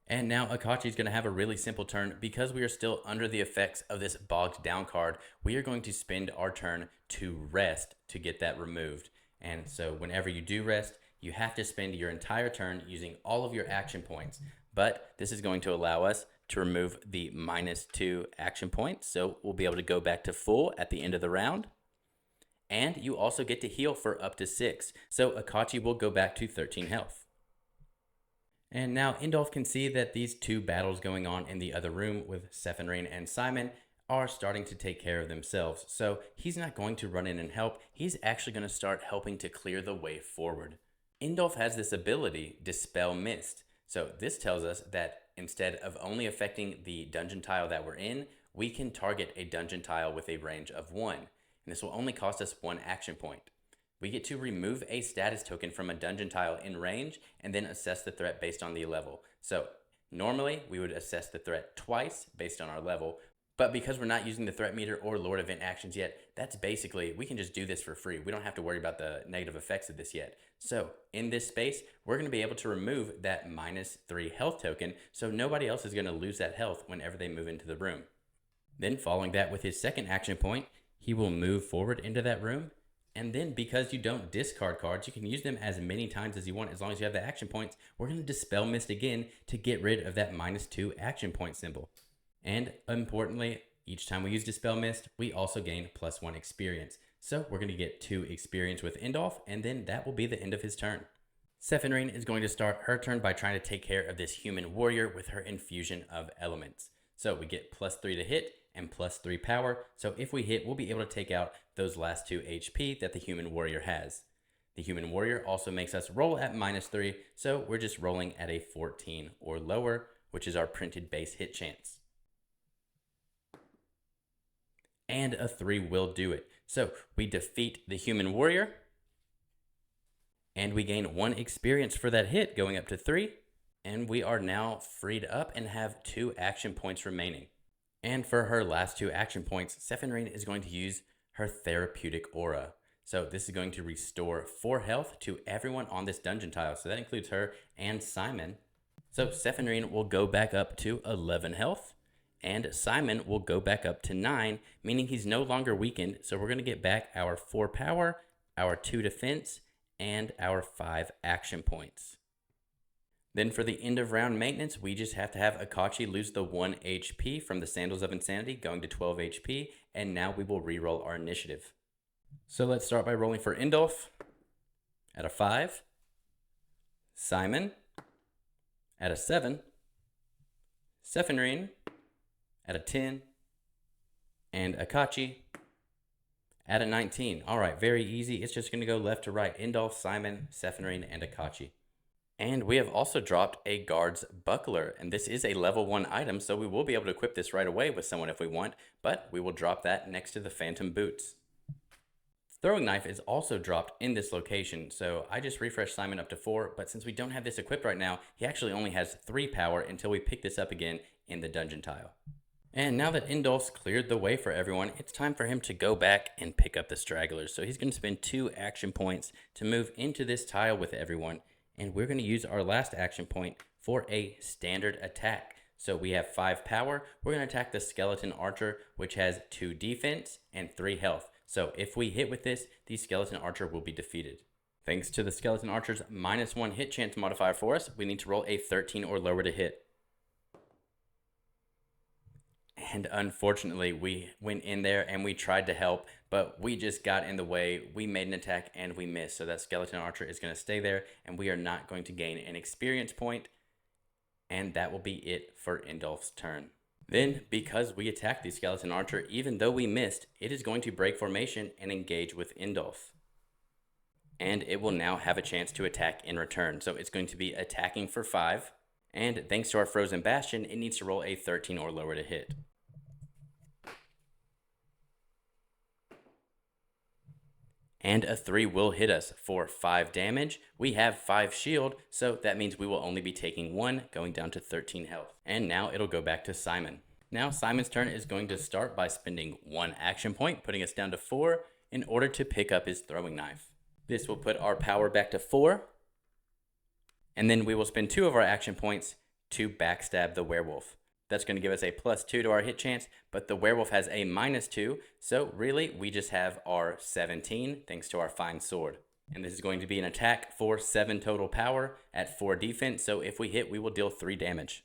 And now Akachi is going to have a really simple turn. Because we are still under the effects of this bogged down card, we are going to spend our turn to rest to get that removed. And so whenever you do rest, you have to spend your entire turn using all of your action points. But this is going to allow us to remove the -2 action points. So we'll be able to go back to full at the end of the round. And you also get to heal for up to 6. So Akachi will go back to 13 health. And now Indulf can see that these 2 battles going on in the other room with Cephenrene and Simon are starting to take care of themselves. So he's not going to run in and help. He's actually going to start helping to clear the way forward. Indulf has this ability, Dispel Mist. So this tells us that instead of only affecting the dungeon tile that we're in, we can target a dungeon tile with a range of 1. And this will only cost us 1 action point. We get to remove a status token from a dungeon tile in range and then assess the threat based on the level. So normally we would assess the threat twice based on our level, but because we're not using the threat meter or Lord Event actions yet, that's basically, we can just do this for free. We don't have to worry about the negative effects of this yet. So in this space, we're going to be able to remove that -3 health token, so nobody else is going to lose that health whenever they move into the room. Then following that with his second action point, he will move forward into that room. And then because you don't discard cards, you can use them as many times as you want as long as you have the action points. We're going to Dispel Mist again to get rid of that -2 action point symbol. And importantly, each time we use Dispel Mist, we also gain +1 experience. So we're going to get 2 experience with Indulf, and then that will be the end of his turn. Cephenrene is going to start her turn by trying to take care of this human warrior with her infusion of elements. So we get +3 to hit and +3 power. So if we hit, we'll be able to take out those last 2 HP that the human warrior has. The human warrior also makes us roll at -3, so we're just rolling at a 14 or lower, which is our printed base hit chance. And a 3 will do it. So we defeat the human warrior, and we gain 1 experience for that hit, going up to 3. And we are now freed up and have 2 action points remaining. And for her last 2 action points, Cephenrene is going to use her Therapeutic Aura. So this is going to restore 4 health to everyone on this dungeon tile. So that includes her and Simon. So Cephenrene will go back up to 11 health. And Simon will go back up to 9, meaning he's no longer weakened. So we're going to get back our 4 power, our 2 defense, and our 5 action points. Then for the end of round maintenance, we just have to have Akachi lose the 1 HP from the Sandals of Insanity, going to 12 HP, and now we will re-roll our initiative. So let's start by rolling for Indulf at a 5, Simon at a 7, Cephenrene at a 10, and Akachi at a 19. All right, very easy. It's just going to go left to right. Indulf, Simon, Cephenrene, and Akachi. And we have also dropped a Guard's Buckler, and this is a level 1 item, so we will be able to equip this right away with someone if we want, but we will drop that next to the Phantom Boots. Throwing Knife is also dropped in this location, so I just refreshed Simon up to 4, but since we don't have this equipped right now, he actually only has 3 power until we pick this up again in the dungeon tile. And now that Indulf's cleared the way for everyone, it's time for him to go back and pick up the stragglers. So he's going to spend 2 action points to move into this tile with everyone. And we're going to use our last action point for a standard attack. So we have 5 power. We're going to attack the Skeleton Archer, which has 2 defense and 3 health. So if we hit with this, the Skeleton Archer will be defeated. Thanks to the Skeleton Archer's -1 hit chance modifier for us, we need to roll a 13 or lower to hit. And unfortunately, we went in there and we tried to help, but we just got in the way. We made an attack and we missed. So that Skeleton Archer is going to stay there and we are not going to gain an experience point. And that will be it for Indulf's turn. Then, because we attacked the Skeleton Archer, even though we missed, it is going to break formation and engage with Indulf. And it will now have a chance to attack in return. So it's going to be attacking for 5. And thanks to our Frozen Bastion, it needs to roll a 13 or lower to hit. And a 3 will hit us for 5 damage. We have 5 shield, so that means we will only be taking 1, going down to 13 health. And now it'll go back to Simon. Now Simon's turn is going to start by spending 1 action point, putting us down to 4, in order to pick up his Throwing Knife. This will put our power back to 4. And then we will spend 2 of our action points to backstab the werewolf. That's going to give us a +2 to our hit chance, but the werewolf has a -2, so really we just have our 17 thanks to our fine sword. And this is going to be an attack for 7 total power at 4 defense, so if we hit, we will deal 3 damage.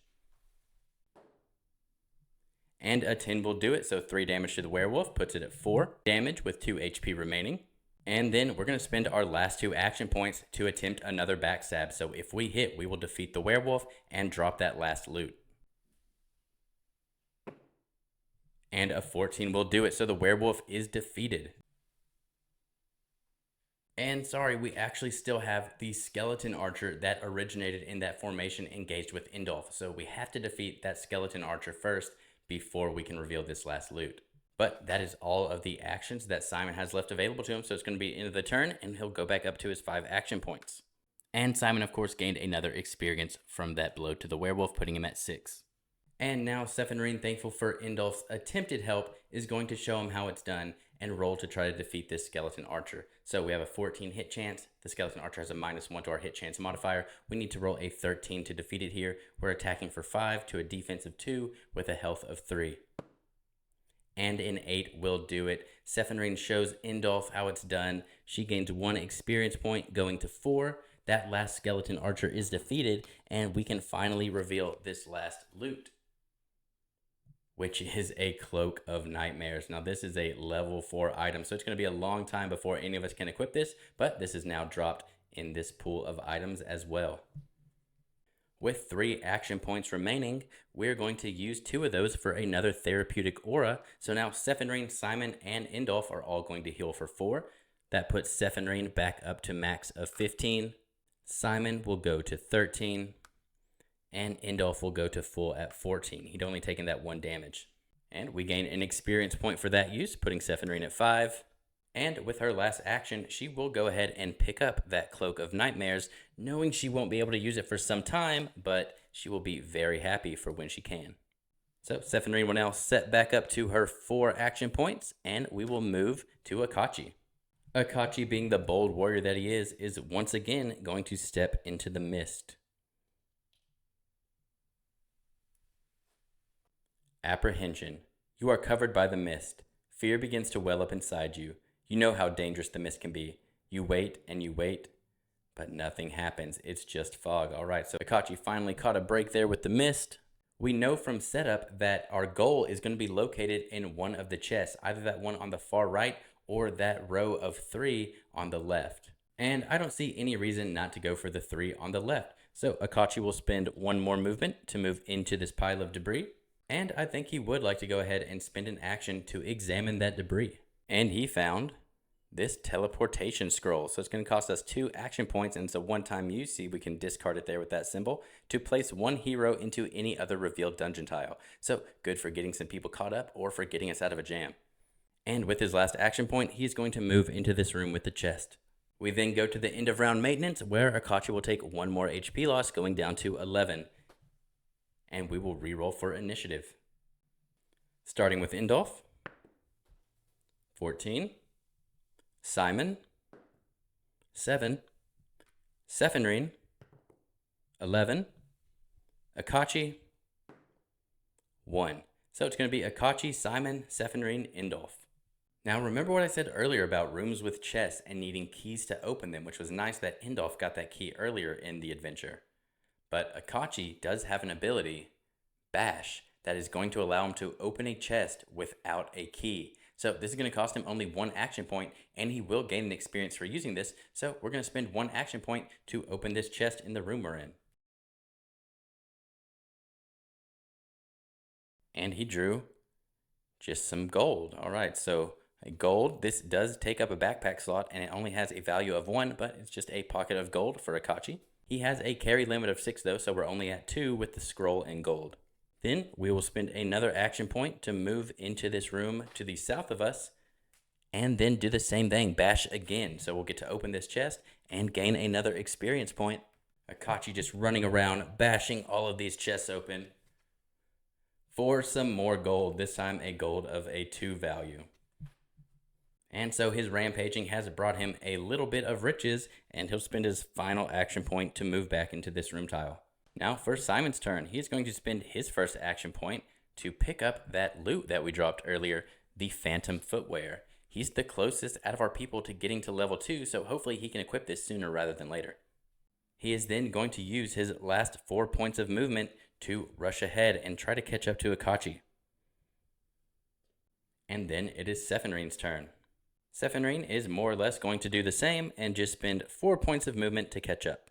And a 10 will do it, so 3 damage to the werewolf puts it at 4 damage with 2 HP remaining. And then we're going to spend our last 2 action points to attempt another backstab, so if we hit, we will defeat the werewolf and drop that last loot. And a 14 will do it, so the werewolf is defeated. And sorry, we actually still have the skeleton archer that originated in that formation engaged with Indulf. So we have to defeat that skeleton archer first before we can reveal this last loot. But that is all of the actions that Simon has left available to him. So it's going to be the end of the turn, and he'll go back up to his 5 action points. And Simon, of course, gained another experience from that blow to the werewolf, putting him at 6. And now Cephenrene, thankful for Indulf's attempted help, is going to show him how it's done and roll to try to defeat this skeleton archer. So we have a 14 hit chance. The skeleton archer has a -1 to our hit chance modifier. We need to roll a 13 to defeat it here. We're attacking for 5 to a defensive 2 with a health of 3. And an 8 will do it. Cephenrene shows Indulf how it's done. She gains 1 experience point, going to 4. That last skeleton archer is defeated, and we can finally reveal this last loot, which is a Cloak of Nightmares. Now, this is a level 4 item, so it's going to be a long time before any of us can equip this, but this is now dropped in this pool of items as well. With 3 action points remaining, we're going to use 2 of those for another therapeutic aura. So now Cephenrene, Simon, and Indulf are all going to heal for 4. That puts Cephenrene back up to max of 15. Simon will go to 13. And Indulf will go to full at 14. He'd only taken that 1 damage. And we gain an experience point for that use, putting Cephenrene at 5. And with her last action, she will go ahead and pick up that Cloak of Nightmares, knowing she won't be able to use it for some time, but she will be very happy for when she can. So Cephenrene will now set back up to her 4 action points, and we will move to Akachi. Akachi, being the bold warrior that he is once again going to step into the mist. Apprehension. You are covered by the mist. Fear begins to well up inside you. You know how dangerous the mist can be. You wait and you wait, but nothing happens. It's just fog. All right, so Akachi finally caught a break there with the mist. We know from setup that our goal is going to be located in one of the chests, either that one on the far right or that row of 3 on the left. And I don't see any reason not to go for the 3 on the left. So Akachi will spend 1 more movement to move into this pile of debris. And I think he would like to go ahead and spend an action to examine that debris. And he found this teleportation scroll. So it's going to cost us 2 action points, and it's a one-time use. See, we can discard it there with that symbol to place 1 hero into any other revealed dungeon tile. So good for getting some people caught up or for getting us out of a jam. And with his last action point, he's going to move into this room with the chest. We then go to the end of round maintenance, where Akachi will take 1 more HP loss, going down to 11. And we will reroll for initiative. Starting with Indulf. 14. Simon. 7. Cephenrene. 11. Akachi. 1. So it's going to be Akachi, Simon, Cephenrene, Indulf. Now remember what I said earlier about rooms with chests and needing keys to open them, which was nice that Indulf got that key earlier in the adventure. But Akachi does have an ability, Bash, that is going to allow him to open a chest without a key. So this is going to cost him only 1 action point, and he will gain an experience for using this. So we're going to spend 1 action point to open this chest in the room we're in. And he drew just some gold. All right, so a gold. This does take up a backpack slot, and it only has a value of 1, but it's just a pocket of gold for Akachi. He has a carry limit of 6 though, so we're only at 2 with the scroll and gold. Then we will spend another action point to move into this room to the south of us, and then do the same thing, bash again. So we'll get to open this chest and gain another experience point. Akachi just running around, bashing all of these chests open for some more gold, this time a gold of a 2 value. And so his rampaging has brought him a little bit of riches, and he'll spend his final action point to move back into this room tile. Now for Simon's turn, he's going to spend his first action point to pick up that loot that we dropped earlier, the Phantom Footwear. He's the closest out of our people to getting to level 2, so hopefully he can equip this sooner rather than later. He is then going to use his last 4 points of movement to rush ahead and try to catch up to Akachi. And then it is Cephenrene's turn. Cephenrene is more or less going to do the same and just spend 4 points of movement to catch up.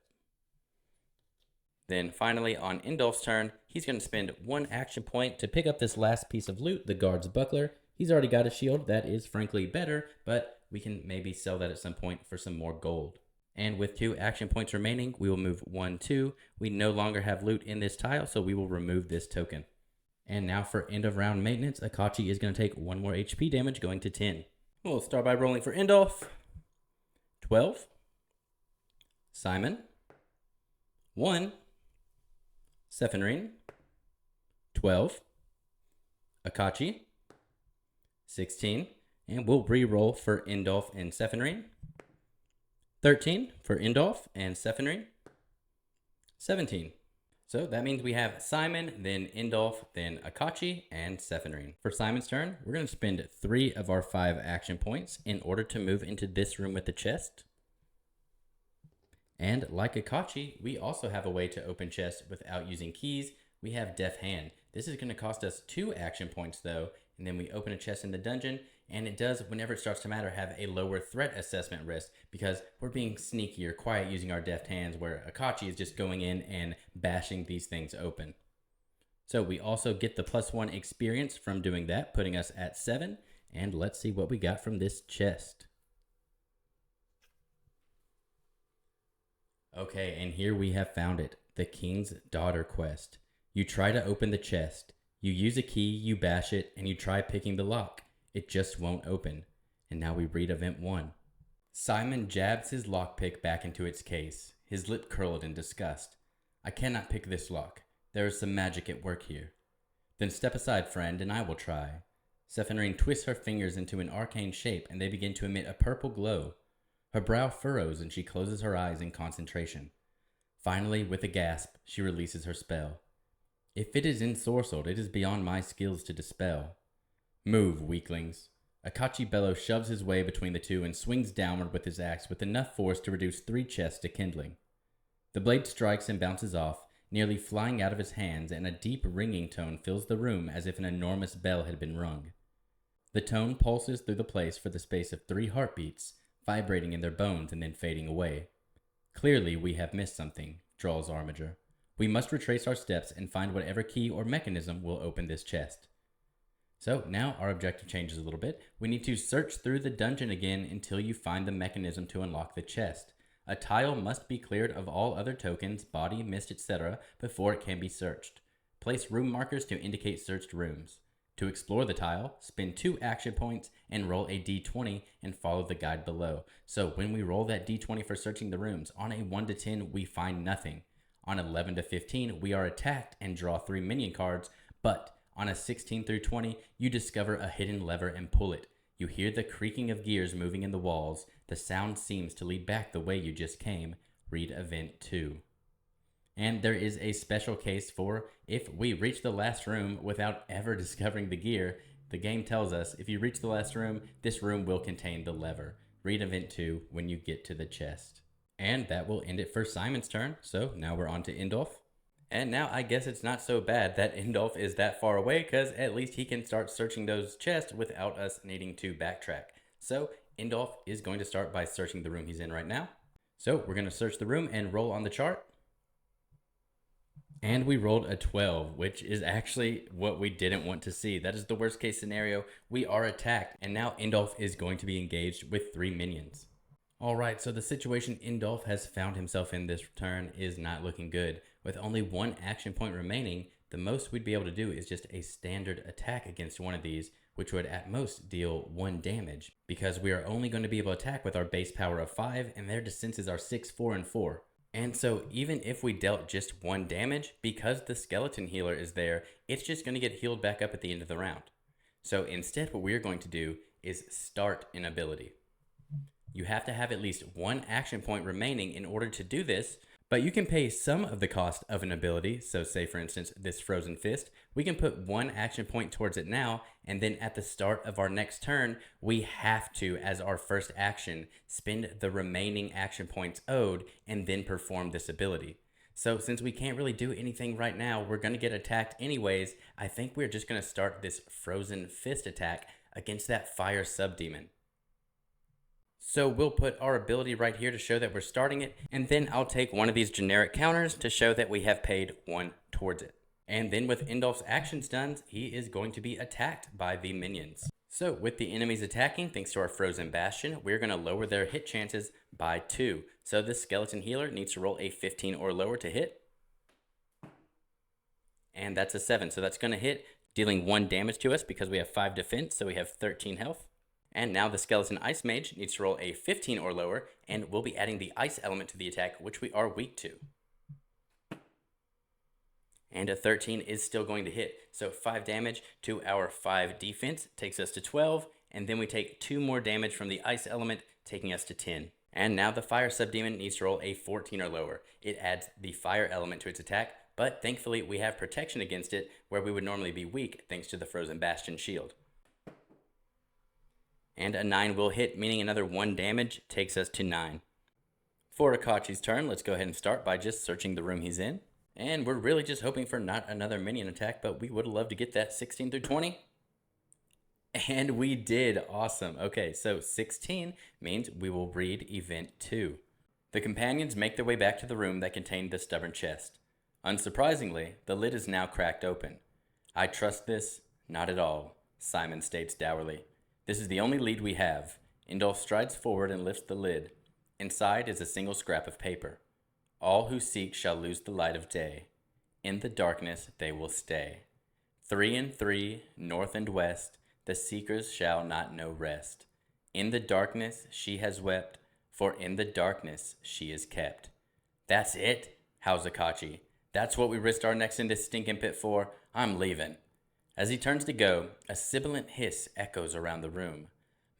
Then finally, on Indulf's turn, he's going to spend 1 action point to pick up this last piece of loot, the guard's buckler. He's already got a shield that is frankly better, but we can maybe sell that at some point for some more gold. And with 2 action points remaining, we will move 1, 2. We no longer have loot in this tile, so we will remove this token. And now for end of round maintenance, Akachi is going to take 1 more HP damage, going to 10. We'll start by rolling for Indulf. 12. Simon. 1. Cephenrene. 12. Akachi. 16. And we'll re-roll for Indulf and Cephenrene. 13 for Indulf and Cephenrene. 17. So that means we have Simon, then Indulf, then Akachi, and Cephenrene. For Simon's turn, we're going to spend 3 of our 5 action points in order to move into this room with the chest. And like Akachi, we also have a way to open chests without using keys. We have Deft Hand. This is going to cost us 2 action points though, and then we open a chest in the dungeon, and it does, whenever it starts to matter, have a lower threat assessment risk because we're being sneaky or quiet using our deft hands, where Akachi is just going in and bashing these things open. So we also get the +1 experience from doing that, putting us at 7, and let's see what we got from this chest. Okay, and here we have found it, the King's Daughter quest. You try to open the chest. You use a key, you bash it, and you try picking the lock. It just won't open. And now we read event 1. Simon jabs his lockpick back into its case, his lip curled in disgust. I cannot pick this lock. There is some magic at work here. Then step aside, friend, and I will try. Cephenrene twists her fingers into an arcane shape, and they begin to emit a purple glow. Her brow furrows, and she closes her eyes in concentration. Finally, with a gasp, she releases her spell. If it is ensorcelled, it is beyond my skills to dispel. Move, weaklings. Akachi Bello shoves his way between the two and swings downward with his axe with enough force to reduce 3 chests to kindling. The blade strikes and bounces off, nearly flying out of his hands, and a deep ringing tone fills the room as if an enormous bell had been rung. The tone pulses through the place for the space of 3 heartbeats, vibrating in their bones and then fading away. Clearly we have missed something, drawls Armiger. We must retrace our steps and find whatever key or mechanism will open this chest. So now our objective changes a little bit. We need to search through the dungeon again until you find the mechanism to unlock the chest. A tile must be cleared of all other tokens, body, mist, etc. before it can be searched. Place room markers to indicate searched rooms. To explore the tile, spend 2 action points and roll a d20 and follow the guide below. So when we roll that d20 for searching the rooms, on a 1 to 10 we find nothing. On 11 to 15 we are attacked and draw 3 minion cards, but on a 16 through 20 you discover a hidden lever and pull it. You hear the creaking of gears moving in the walls. The sound seems to lead back the way you just came. Read event 2. And there is a special case for if we reach the last room without ever discovering the gear. The game tells us if you reach the last room, this room will contain the lever. Read event 2 when you get to the chest. And that will end it for Simon's turn. So now we're on to Indulf. And now I guess it's not so bad that Indulf is that far away, because at least he can start searching those chests without us needing to backtrack. So Indulf is going to start by searching the room he's in right now. So we're going to search the room and roll on the chart. And we rolled a 12, which is actually what we didn't want to see. That is the worst case scenario. We are attacked, and now Indulf is going to be engaged with 3 minions. Alright, so the situation Indulf has found himself in this turn is not looking good. With only 1 action point remaining, the most we'd be able to do is just a standard attack against one of these, which would at most deal 1 damage, because we are only going to be able to attack with our base power of 5, and their defenses are 6, 4, and 4. And so even if we dealt just 1 damage, because the skeleton healer is there, it's just going to get healed back up at the end of the round. So instead what we're going to do is start an ability. You have to have at least 1 action point remaining in order to do this, but you can pay some of the cost of an ability. So say for instance this Frozen Fist, we can put 1 action point towards it now, and then at the start of our next turn, we have to, as our first action, spend the remaining action points owed and then perform this ability. So since we can't really do anything right now, we're going to get attacked anyways. I think we're just going to start this Frozen Fist attack against that Fire Subdemon. So we'll put our ability right here to show that we're starting it, and then I'll take one of these generic counters to show that we have paid 1 towards it. And then with Indulf's actions done, he is going to be attacked by the minions. So with the enemies attacking, thanks to our Frozen Bastion, we're going to lower their hit chances by 2. So this skeleton healer needs to roll a 15 or lower to hit. And that's a 7, so that's going to hit, dealing 1 damage to us because we have 5 defense, so we have 13 health. And now the Skeleton Ice Mage needs to roll a 15 or lower, and we'll be adding the ice element to the attack, which we are weak to. And a 13 is still going to hit. So 5 damage to our 5 defense takes us to 12, and then we take 2 more damage from the ice element, taking us to 10. And now the Fire Subdemon needs to roll a 14 or lower. It adds the fire element to its attack, but thankfully we have protection against it where we would normally be weak thanks to the Frozen Bastion shield. And a 9 will hit, meaning another 1 damage takes us to 9. For Akachi's turn, let's go ahead and start by just searching the room he's in. And we're really just hoping for not another minion attack, but we would have loved to get that 16 through 20. And we did. Awesome. Okay, so 16 means we will read event 2. The companions make their way back to the room that contained the stubborn chest. Unsurprisingly, the lid is now cracked open. I trust this? Not at all, Simon states dourly. This is the only lead we have. Indulf strides forward and lifts the lid. Inside is a single scrap of paper. All who seek shall lose the light of day. In the darkness they will stay. 3 and 3, north and west, the seekers shall not know rest. In the darkness she has wept, for in the darkness she is kept. That's it? Howls Akachi. That's what we risked our necks in this stinking pit for? I'm leaving. As he turns to go, a sibilant hiss echoes around the room.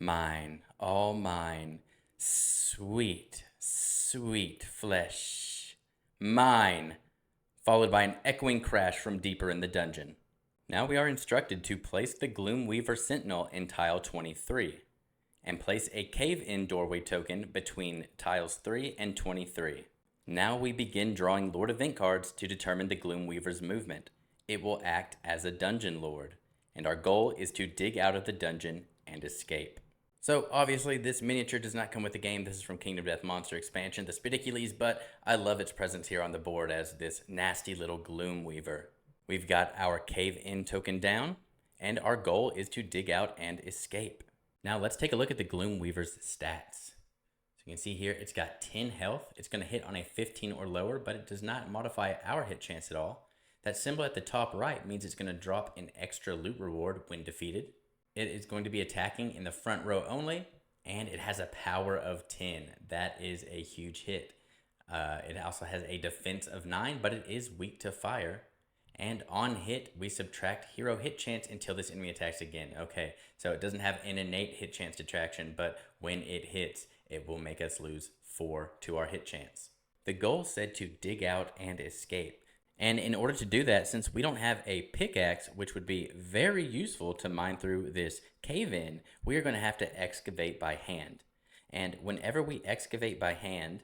Mine, all mine, sweet, sweet flesh. Mine! Followed by an echoing crash from deeper in the dungeon. Now we are instructed to place the Gloomweaver Sentinel in tile 23, and place a cave-in doorway token between tiles 3 and 23. Now we begin drawing Lord Event cards to determine the Gloomweaver's movement. It will act as a dungeon lord, and our goal is to dig out of the dungeon and escape. So obviously this miniature does not come with the game. This is from Kingdom Death Monster expansion, the Spidicules, but I love its presence here on the board as this nasty little Gloomweaver. We've got our cave-in token down, and our goal is to dig out and escape. Now let's take a look at the Gloomweaver's stats. So you can see here it's got 10 health. It's going to hit on a 15 or lower, but it does not modify our hit chance at all. That symbol at the top right means it's going to drop an extra loot reward when defeated. It is going to be attacking in the front row only, and it has a power of 10. That is a huge hit. It also has a defense of 9, but it is weak to fire. And on hit, we subtract hero hit chance until this enemy attacks again. Okay, so it doesn't have an innate hit chance detraction, but when it hits, it will make us lose 4 to our hit chance. The goal said to dig out and escape. And in order to do that, since we don't have a pickaxe, which would be very useful to mine through this cave-in, we are going to have to excavate by hand. And whenever we excavate by hand,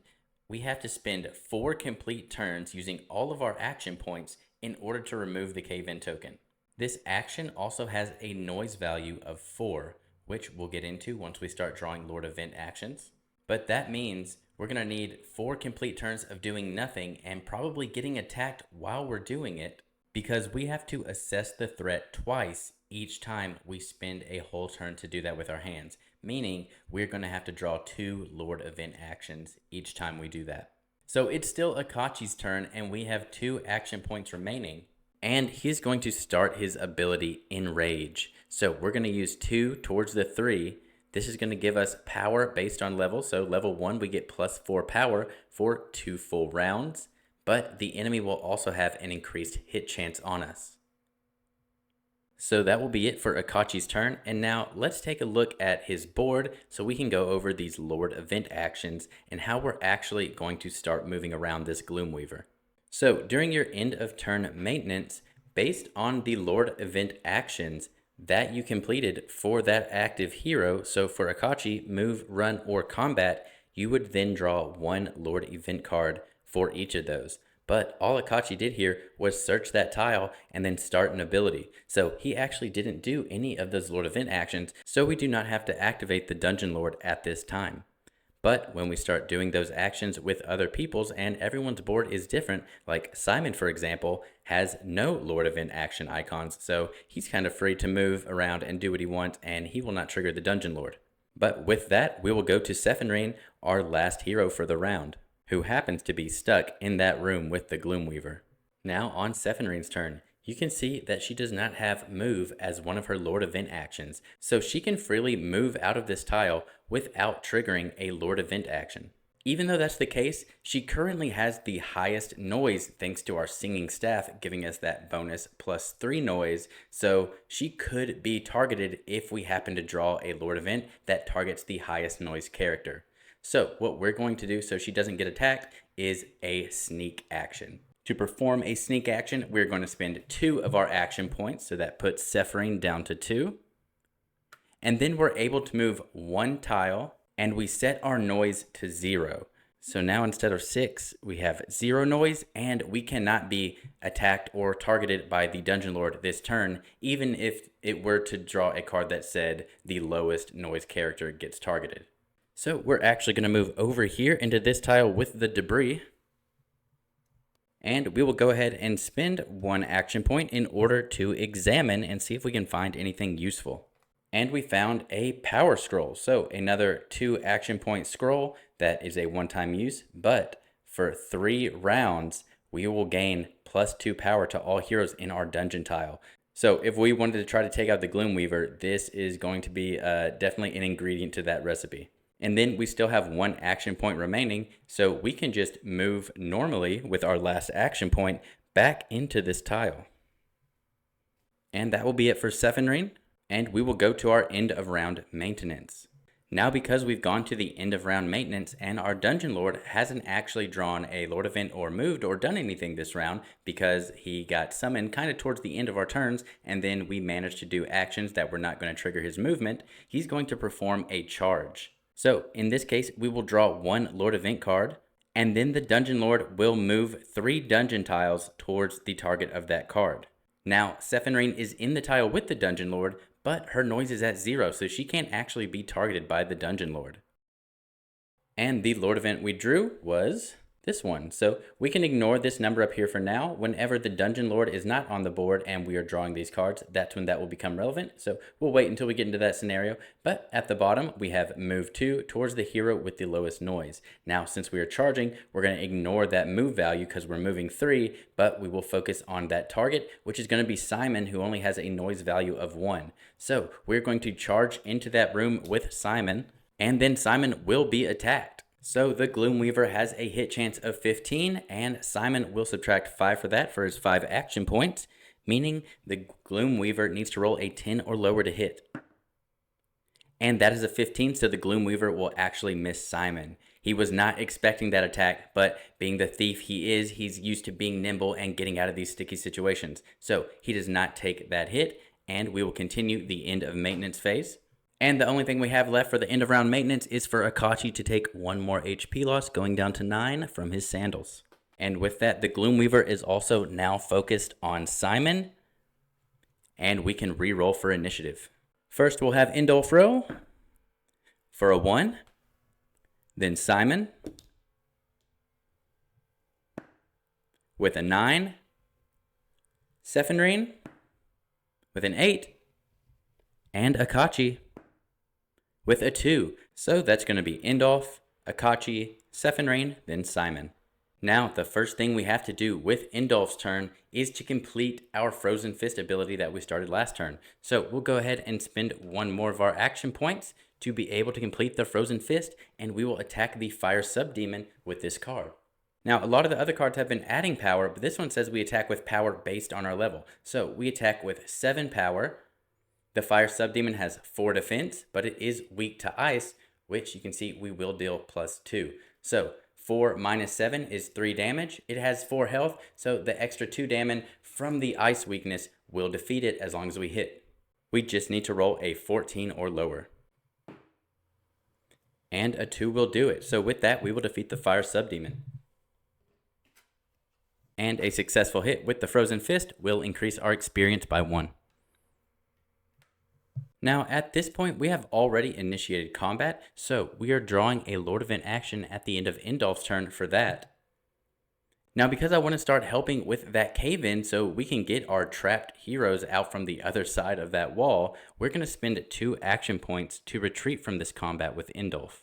we have to spend 4 complete turns using all of our action points in order to remove the cave-in token. This action also has a noise value of 4, which we'll get into once we start drawing Lord Event actions. But that means we're going to need 4 complete turns of doing nothing and probably getting attacked while we're doing it, because we have to assess the threat twice each time we spend a whole turn to do that with our hands, meaning we're going to have to draw 2 Lord Event actions each time we do that. So it's still Akachi's turn, and we have 2 action points remaining, and he's going to start his ability Enrage. So we're going to use 2 towards the 3. This is going to give us power based on level. So level 1, we get plus 4 power for 2 full rounds, but the enemy will also have an increased hit chance on us. So that will be it for Akachi's turn. And now let's take a look at his board so we can go over these Lord Event actions and how we're actually going to start moving around this Gloomweaver. So during your end of turn maintenance, based on the Lord Event actions that you completed for that active hero, so for Akachi, move, run, or combat, you would then draw 1 Lord Event card for each of those. But all Akachi did here was search that tile and then start an ability. So he actually didn't do any of those Lord Event actions, so we do not have to activate the Dungeon Lord at this time. But when we start doing those actions with other people's and everyone's board is different, like Simon, for example, has no Lord Event action icons, so he's kind of free to move around and do what he wants, and he will not trigger the Dungeon Lord. But with that, we will go to Cephenrene, our last hero for the round, who happens to be stuck in that room with the Gloomweaver. Now on Cephenrene's turn, you can see that she does not have move as one of her Lord Event actions, so she can freely move out of this tile without triggering a Lord Event action. Even though that's the case, she currently has the highest noise thanks to our singing staff giving us that bonus +3 noise, so she could be targeted if we happen to draw a Lord Event that targets the highest noise character. So what we're going to do so she doesn't get attacked is a sneak action. To perform a sneak action, we're going to spend 2 of our action points, so that puts Cephenrene down to 2. And then we're able to move 1 tile, and we set our noise to 0. So now instead of 6, we have 0 noise, and we cannot be attacked or targeted by the Dungeon Lord this turn, even if it were to draw a card that said the lowest noise character gets targeted. So we're actually going to move over here into this tile with the debris. And we will go ahead and spend 1 action point in order to examine and see if we can find anything useful. And we found a power scroll. So another 2 action point scroll that is a one-time use, but for 3 rounds, we will gain +2 power to all heroes in our dungeon tile. So if we wanted to try to take out the Gloomweaver, this is going to be definitely an ingredient to that recipe. And then we still have 1 action point remaining, so we can just move normally with our last action point back into this tile. And that will be it for Cephenrene, and we will go to our end of round maintenance. Now because we've gone to the end of round maintenance and our Dungeon Lord hasn't actually drawn a Lord Event or moved or done anything this round because he got summoned kind of towards the end of our turns and then we managed to do actions that were not going to trigger his movement, he's going to perform a charge. So in this case, we will draw 1 Lord Event card, and then the Dungeon Lord will move 3 dungeon tiles towards the target of that card. Now, Cephenrene is in the tile with the Dungeon Lord, but her noise is at 0, so she can't actually be targeted by the Dungeon Lord. And the Lord Event we drew was this one. So we can ignore this number up here for now. Whenever the Dungeon Lord is not on the board and we are drawing these cards, that's when that will become relevant. So we'll wait until we get into that scenario. But at the bottom, we have move 2 towards the hero with the lowest noise. Now, since we are charging, we're going to ignore that move value because we're moving 3, but we will focus on that target, which is going to be Simon, who only has a noise value of 1. So we're going to charge into that room with Simon, and then Simon will be attacked. So the Gloomweaver has a hit chance of 15, and Simon will subtract 5 for that for his 5 action points, meaning the Gloomweaver needs to roll a 10 or lower to hit. And that is a 15, so the Gloomweaver will actually miss Simon. He was not expecting that attack, but being the thief he is, he's used to being nimble and getting out of these sticky situations. So he does not take that hit, and we will continue the end of maintenance phase. And the only thing we have left for the end of round maintenance is for Akachi to take 1 more HP loss, going down to 9 from his sandals. And with that, the Gloomweaver is also now focused on Simon, and we can re-roll for initiative. First, we'll have Indulf roll for a 1, then Simon with a 9, Cephenrene with an 8, and Akachi with a 2. So that's going to be Indulf, Akachi, Cephenrene, then Simon. Now, the first thing we have to do with Indulf's turn is to complete our Frozen Fist ability that we started last turn. So we'll go ahead and spend 1 more of our action points to be able to complete the Frozen Fist, and we will attack the Fire Subdemon with this card. Now, a lot of the other cards have been adding power, but this one says we attack with power based on our level. So we attack with 7 power. The Fire Subdemon has 4 defense, but it is weak to ice, which you can see we will deal +2. So 4 minus 7 is 3 damage. It has 4 health, so the extra 2 damage from the ice weakness will defeat it as long as we hit. We just need to roll a 14 or lower. And a 2 will do it. So with that, we will defeat the Fire Subdemon. And a successful hit with the Frozen Fist will increase our experience by 1. Now, at this point, we have already initiated combat, so we are drawing a Lord Event action at the end of Indulf's turn for that. Now, because I want to start helping with that cave-in so we can get our trapped heroes out from the other side of that wall, we're going to spend 2 action points to retreat from this combat with Indulf.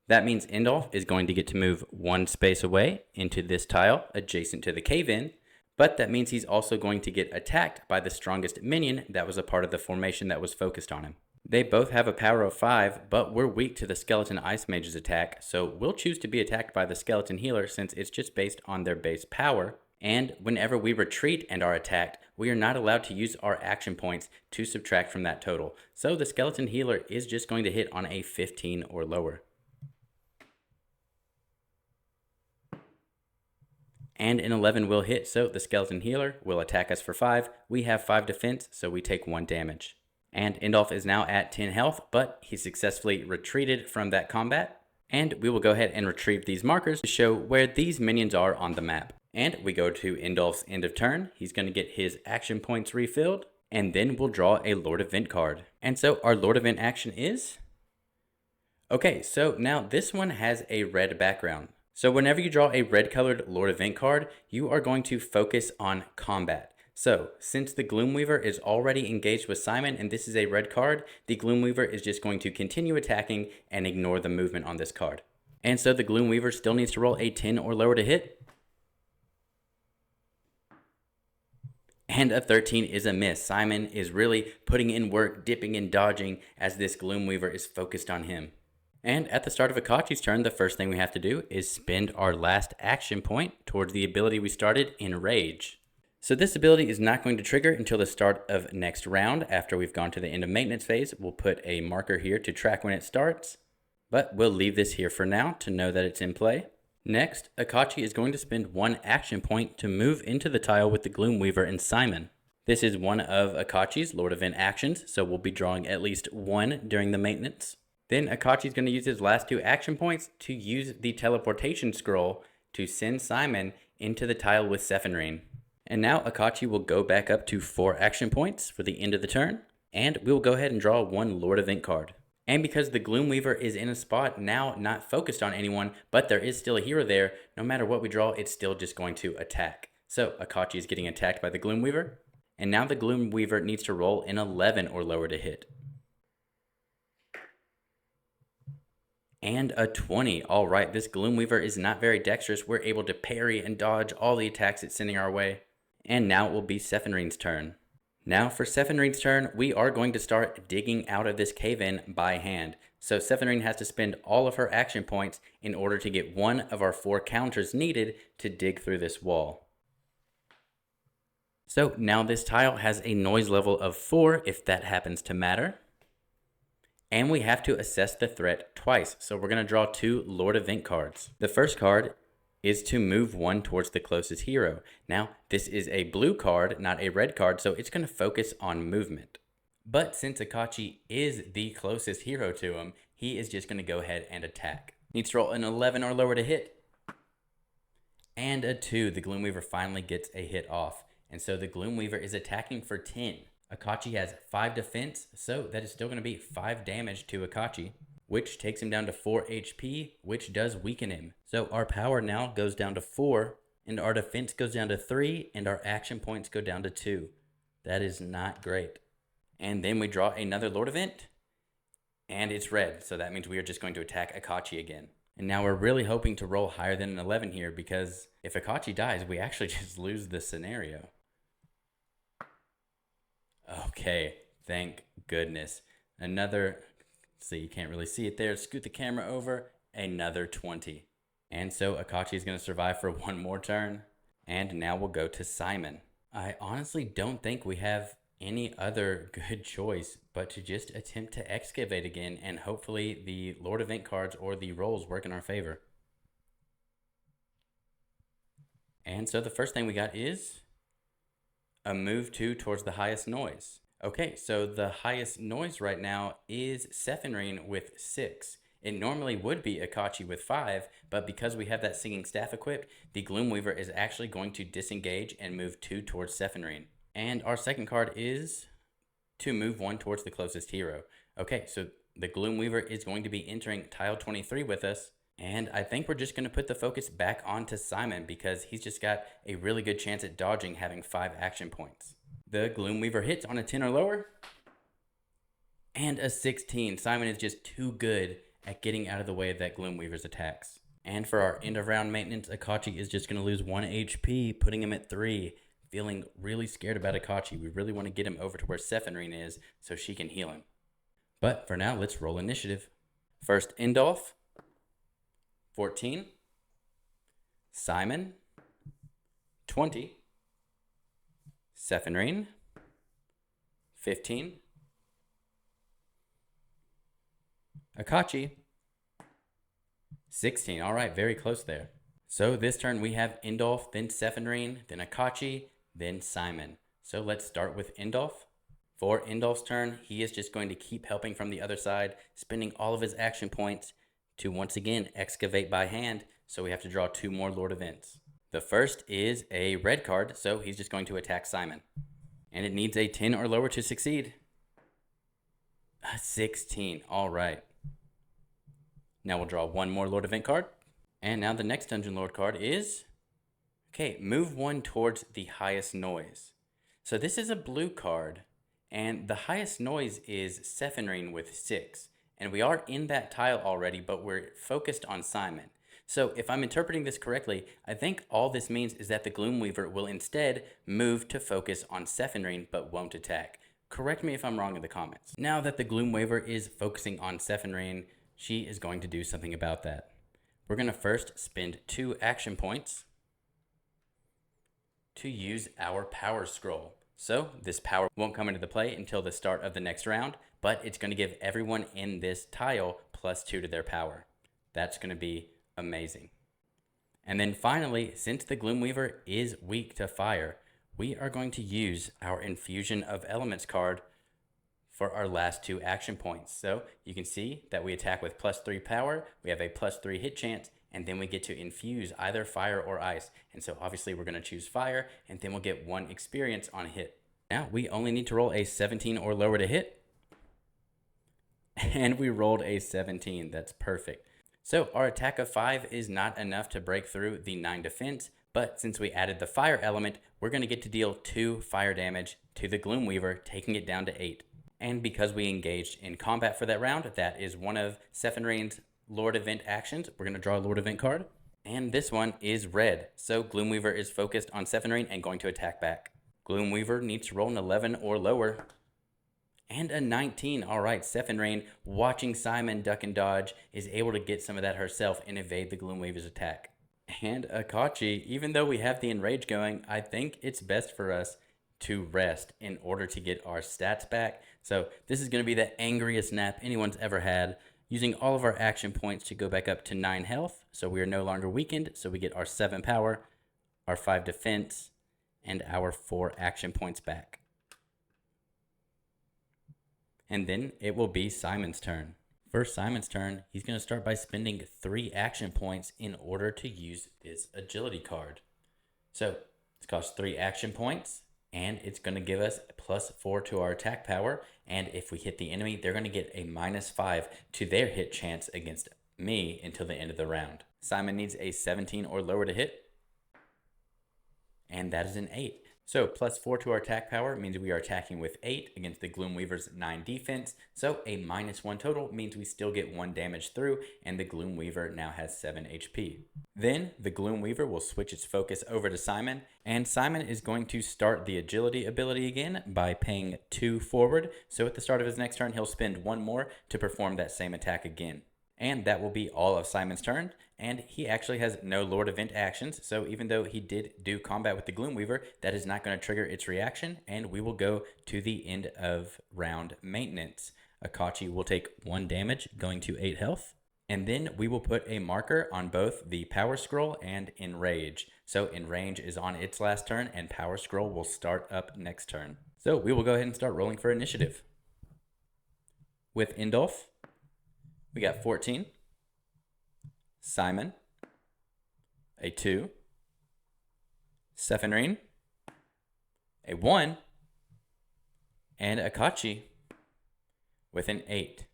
That means Indulf is going to get to move 1 space away into this tile adjacent to the cave-in, but that means he's also going to get attacked by the strongest minion that was a part of the formation that was focused on him. They both have a power of 5, but we're weak to the Skeleton Ice Mage's attack, so we'll choose to be attacked by the Skeleton Healer since it's just based on their base power. And whenever we retreat and are attacked, we are not allowed to use our action points to subtract from that total. So the Skeleton Healer is just going to hit on a 15 or lower. And an 11 will hit, so the Skeleton Healer will attack us for 5. We have 5 defense, so we take 1 damage. And Indulf is now at 10 health, but he successfully retreated from that combat. And we will go ahead and retrieve these markers to show where these minions are on the map. And we go to Indulf's end of turn. He's going to get his action points refilled, and then we'll draw a Lord Event card. And so our Lord Event action is... Okay, so now this one has a red background. So whenever you draw a red colored Lord Event card, you are going to focus on combat. So since the Gloomweaver is already engaged with Simon and this is a red card, the Gloomweaver is just going to continue attacking and ignore the movement on this card. And so the Gloomweaver still needs to roll a 10 or lower to hit. And a 13 is a miss. Simon is really putting in work, dipping and dodging as this Gloomweaver is focused on him. And at the start of Akachi's turn, the first thing we have to do is spend our last action point towards the ability we started, Enrage. So this ability is not going to trigger until the start of next round. After we've gone to the end of maintenance phase, we'll put a marker here to track when it starts. But we'll leave this here for now to know that it's in play. Next, Akachi is going to spend 1 action point to move into the tile with the Gloomweaver and Simon. This is one of Akachi's Lord Event actions, so we'll be drawing at least 1 during the maintenance. Then Akachi is going to use his last 2 action points to use the teleportation scroll to send Simon into the tile with Cephenrene. And now Akachi will go back up to 4 action points for the end of the turn, and we will go ahead and draw 1 Lord Event card. And because the Gloomweaver is in a spot now not focused on anyone, but there is still a hero there, no matter what we draw, it's still just going to attack. So Akachi is getting attacked by the Gloomweaver, and now the Gloomweaver needs to roll an 11 or lower to hit. And a 20. All right, this Gloomweaver is not very dexterous. We're able to parry and dodge all the attacks it's sending our way. And now it will be Cephenrene's turn. Now for Cephenrene's turn, we are going to start digging out of this cave-in by hand. So Cephenrene has to spend all of her action points in order to get 1 of our 4 counters needed to dig through this wall. So now this tile has a noise level of 4 if that happens to matter. And we have to assess the threat twice. So we're going to draw 2 Lord Event cards. The first card is to move 1 towards the closest hero. Now, this is a blue card, not a red card, so it's going to focus on movement. But since Akachi is the closest hero to him, he is just going to go ahead and attack. Needs to roll an 11 or lower to hit. And a 2. The Gloomweaver finally gets a hit off. And so the Gloomweaver is attacking for 10. Akachi has 5 defense, so that is still going to be 5 damage to Akachi, which takes him down to 4 HP, which does weaken him. So our power now goes down to 4, and our defense goes down to 3, and our action points go down to 2. That is not great. And then we draw another Lord Event, and it's red, so that means we are just going to attack Akachi again. And now we're really hoping to roll higher than an 11 here, because if Akachi dies, we actually just lose the scenario. Okay, thank goodness. Another, see, you can't really see it there. Scoot the camera over, another 20. And so Akachi is going to survive for 1 more turn. And now we'll go to Simon. I honestly don't think we have any other good choice but to just attempt to excavate again, and hopefully the Lord Event cards or the rolls work in our favor. And so the first thing we got is a move 2 towards the highest noise. Okay, so the highest noise right now is Cephenrene with 6. It normally would be Akachi with 5, but because we have that singing staff equipped, the Gloomweaver is actually going to disengage and move 2 towards Cephenrene. And our second card is to move 1 towards the closest hero. Okay, so the Gloomweaver is going to be entering tile 23 with us. And I think we're just going to put the focus back onto Simon because he's just got a really good chance at dodging, having 5 action points. The Gloomweaver hits on a 10 or lower. And a 16. Simon is just too good at getting out of the way of that Gloomweaver's attacks. And for our end of round maintenance, Akachi is just going to lose 1 HP, putting him at 3. Feeling really scared about Akachi. We really want to get him over to where Cephenrene is so she can heal him. But for now, let's roll initiative. First, Indulf. 14. Simon. 20. Cephenrene. 15. Akachi. 16. All right, very close there. So this turn we have Indulf, then Cephenrene, then Akachi, then Simon. So let's start with Indulf. For Indulf's turn, he is just going to keep helping from the other side, spending all of his action points to once again excavate by hand, so we have to draw 2 more Lord Events. The first is a red card, so he's just going to attack Simon. And it needs a 10 or lower to succeed. A 16, all right. Now we'll draw 1 more Lord Event card. And now the next Dungeon Lord card is, okay, move 1 towards the highest noise. So this is a blue card, and the highest noise is Cephenrene with 6. And we are in that tile already, but we're focused on Simon. So if I'm interpreting this correctly, I think all this means is that the Gloomweaver will instead move to focus on Cephenrene, but won't attack. Correct me if I'm wrong in the comments. Now that the Gloomweaver is focusing on Cephenrene, she is going to do something about that. We're going to first spend 2 action points to use our power scroll. So this power won't come into the play until the start of the next round, but it's going to give everyone in this tile +2 to their power. That's going to be amazing. And then finally, since the Gloomweaver is weak to fire, we are going to use our Infusion of Elements card for our last 2 action points. So you can see that we attack with +3 power, we have a +3 hit chance, and then we get to infuse either fire or ice. And so obviously we're going to choose fire, and then we'll get 1 experience on hit. Now we only need to roll a 17 or lower to hit. And we rolled a 17. That's perfect. So our attack of 5 is not enough to break through the 9 defense, but since we added the fire element, we're going to get to deal 2 fire damage to the Gloomweaver, taking it down to 8. And because we engaged in combat for that round, that is one of Cephenrene's Lord Event actions. We're going to draw a Lord Event card. And this one is red. So Gloomweaver is focused on Cephenrene and going to attack back. Gloomweaver needs to roll an 11 or lower. And a 19. All right, Cephenrene, watching Simon duck and dodge, is able to get some of that herself and evade the Gloomweaver's attack. And Akachi, even though we have the Enrage going, I think it's best for us to rest in order to get our stats back. So this is going to be the angriest nap anyone's ever had, using all of our action points to go back up to 9 health. So we are no longer weakened, so we get our 7 power, our 5 defense, and our 4 action points back. And then it will be Simon's turn. For Simon's turn, he's going to start by spending 3 action points in order to use this agility card. So it's cost 3 action points, and it's going to give us +4 to our attack power. And if we hit the enemy, they're going to get a -5 to their hit chance against me until the end of the round. Simon needs a 17 or lower to hit, and that is an 8. So +4 to our attack power means we are attacking with 8 against the Gloomweaver's 9 defense. So a -1 total means we still get 1 damage through, and the Gloomweaver now has 7 HP. Then the Gloomweaver will switch its focus over to Simon, and Simon is going to start the agility ability again by paying 2 forward. So at the start of his next turn, he'll spend 1 more to perform that same attack again. And that will be all of Simon's turn, and he actually has no Lord Event actions, so even though he did do combat with the Gloomweaver, that is not going to trigger its reaction, and we will go to the end of round maintenance. Akachi will take 1 damage, going to 8 health, and then we will put a marker on both the Power Scroll and Enrage. So Enrage is on its last turn, and Power Scroll will start up next turn. So we will go ahead and start rolling for initiative. With Indulf, We got 14, Simon, a 2, Cephenrene, a 1, and Akachi with an 8.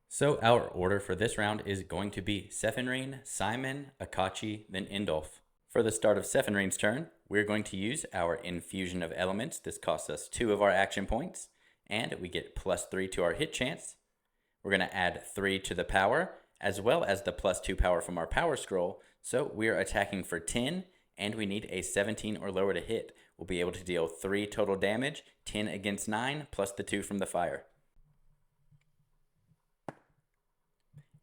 So our order for this round is going to be Cephenrene, Simon, Akachi, then Indulf. For the start of Cephenrene's turn, we're going to use our Infusion of Elements. This costs us 2 of our action points, and we get +3 to our hit chance. We're going to add 3 to the power, as well as the +2 power from our power scroll. So we're attacking for 10, and we need a 17 or lower to hit. We'll be able to deal 3 total damage, 10 against 9, plus the 2 from the fire.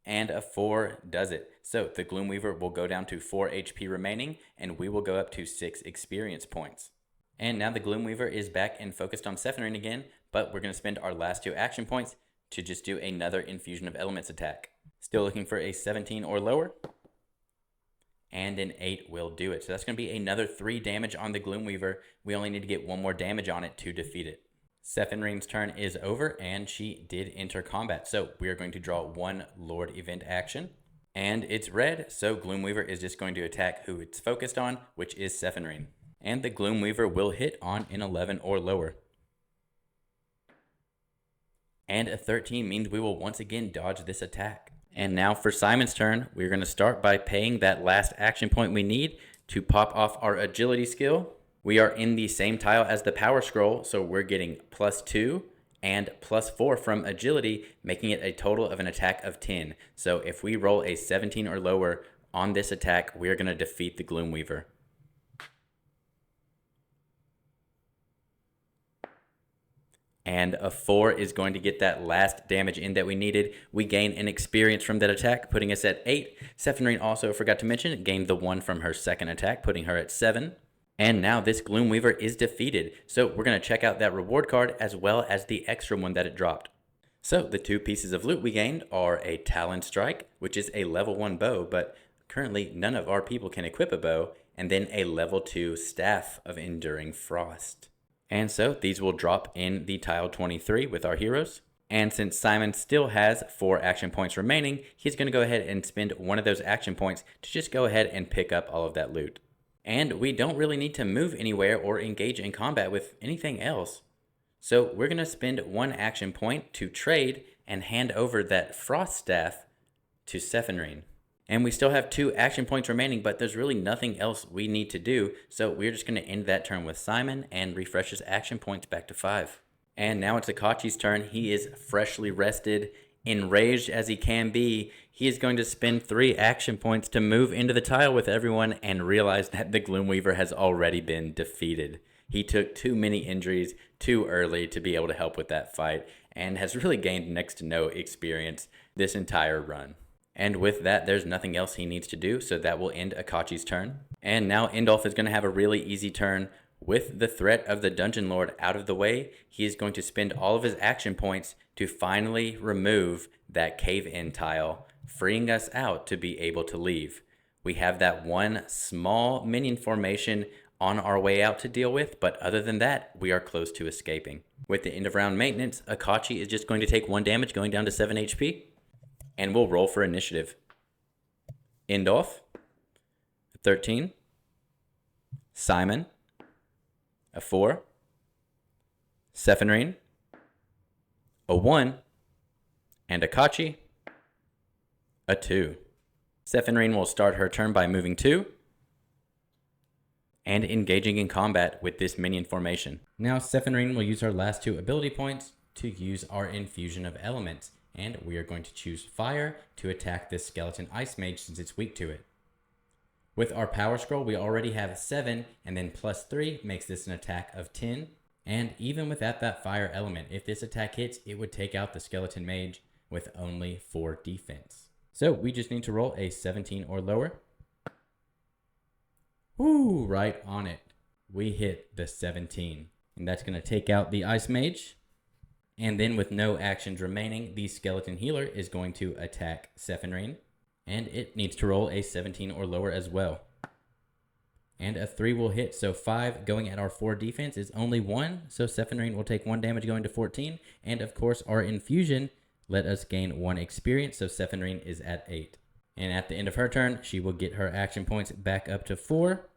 And a 4 does it. So the Gloomweaver will go down to 4 HP remaining, and we will go up to 6 experience points. And now the Gloomweaver is back and focused on Cephenrene again, but we're going to spend our last 2 action points to just do another Infusion of Elements attack. Still looking for a 17 or lower, and an 8 will do it. So that's going to be another 3 damage on the Gloomweaver. We only need to get 1 more damage on it to defeat it. Cephenrene's turn is over, and she did enter combat. So we are going to draw 1 Lord event action, and it's red, so Gloomweaver is just going to attack who it's focused on, which is Cephenrene. And the Gloomweaver will hit on an 11 or lower. And a 13 means we will once again dodge this attack. And now for Simon's turn, we're going to start by paying that last action point we need to pop off our agility skill. We are in the same tile as the power scroll, so we're getting +2 and +4 from agility, making it a total of an attack of 10. So if we roll a 17 or lower on this attack, we're going to defeat the Gloomweaver. And a 4 is going to get that last damage in that we needed. We gain an experience from that attack, putting us at 8. Cephenrene also, forgot to mention, gained the 1 from her second attack, putting her at 7. And now this Gloomweaver is defeated. So we're going to check out that reward card as well as the extra one that it dropped. So the 2 pieces of loot we gained are a Talon Strike, which is a level 1 bow, but currently none of our people can equip a bow, and then a level 2 Staff of Enduring Frost. And so these will drop in the tile 23 with our heroes. And since Simon still has 4 action points remaining, he's going to go ahead and spend 1 of those action points to just go ahead and pick up all of that loot. And we don't really need to move anywhere or engage in combat with anything else. So we're going to spend 1 action point to trade and hand over that Frost Staff to Cephenrene. And we still have 2 action points remaining, but there's really nothing else we need to do. So we're just going to end that turn with Simon and refresh his action points back to 5. And now it's Akachi's turn. He is freshly rested, enraged as he can be. He is going to spend 3 action points to move into the tile with everyone and realize that the Gloomweaver has already been defeated. He took too many injuries too early to be able to help with that fight and has really gained next to no experience this entire run. And with that, there's nothing else he needs to do, so that will end Akachi's turn. And now Indulf is going to have a really easy turn. With the threat of the Dungeon Lord out of the way, he is going to spend all of his action points to finally remove that cave-in tile, freeing us out to be able to leave. We have that 1 small minion formation on our way out to deal with, but other than that, we are close to escaping. With the end of round maintenance, Akachi is just going to take 1 damage, going down to 7 HP, and we'll roll for initiative. Indulf, 13, Simon, a 4, Cephenrene, a 1, and Akachi, a 2. Cephenrene will start her turn by moving 2 and engaging in combat with this minion formation. Now Cephenrene will use her last 2 ability points to use our Infusion of Elements, and we are going to choose Fire to attack this skeleton ice mage since it's weak to it. With our power scroll, we already have 7, and then +3 makes this an attack of 10. And even without that fire element, if this attack hits, it would take out the skeleton mage with only 4 defense. So we just need to roll a 17 or lower. Woo, right on it. We hit the 17. And that's going to take out the ice mage. And then with no actions remaining, the skeleton healer is going to attack Cephenrene. And it needs to roll a 17 or lower as well. And a 3 will hit, so 5 going at our 4 defense is only 1. So Cephenrene will take 1 damage going to 14. And of course our infusion let us gain 1 experience, so Cephenrene is at 8. And at the end of her turn, she will get her action points back up to 4,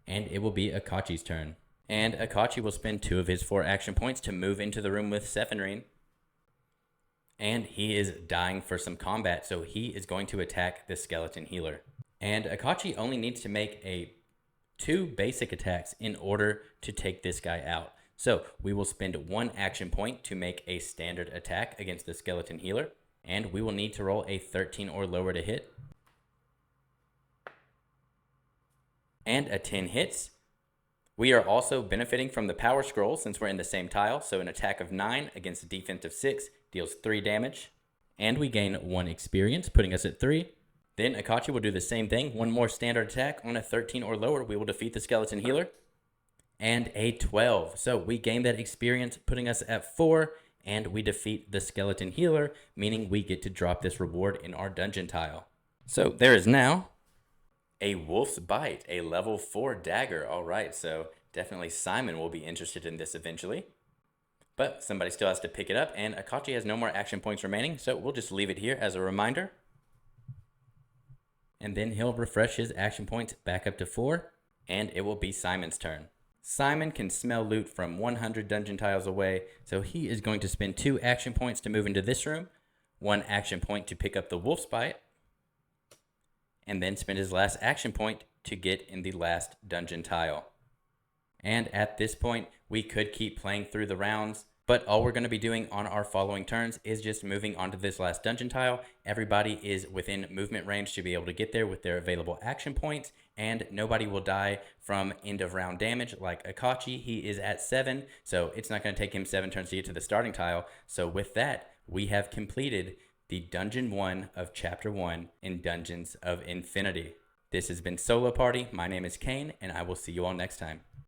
and it will be Akachi's turn. And Akachi will spend 2 of his 4 action points to move into the room with Cephenrene. And he is dying for some combat, so he is going to attack the skeleton healer. And Akachi only needs to make 2 basic attacks in order to take this guy out. So we will spend 1 action point to make a standard attack against the skeleton healer, and we will need to roll a 13 or lower to hit. And a 10 hits. We are also benefiting from the power scroll since we're in the same tile, so an attack of 9 against a defense of 6 deals 3 damage. And we gain 1 experience, putting us at 3. Then Akachi will do the same thing, 1 more standard attack on a 13 or lower. We will defeat the skeleton healer. And a 12. So we gain that experience, putting us at 4, and we defeat the skeleton healer, meaning we get to drop this reward in our dungeon tile. So there is now a Wolf's Bite, a level 4 dagger. All right, so definitely Simon will be interested in this eventually. But somebody still has to pick it up, and Akachi has no more action points remaining, so we'll just leave it here as a reminder. And then he'll refresh his action points back up to 4, and it will be Simon's turn. Simon can smell loot from 100 dungeon tiles away, so he is going to spend 2 action points to move into this room, 1 action point to pick up the Wolf's Bite, and then spend his last action point to get in the last dungeon tile. And at this point, we could keep playing through the rounds, but all we're going to be doing on our following turns is just moving onto this last dungeon tile. Everybody is within movement range to be able to get there with their available action points, and nobody will die from end of round damage like Akachi. He is at 7, so it's not going to take him 7 turns to get to the starting tile. So with that, we have completed the Dungeon 1 of Chapter 1 in Dungeons of Infinity. This has been Solo Party. My name is Kane, and I will see you all next time.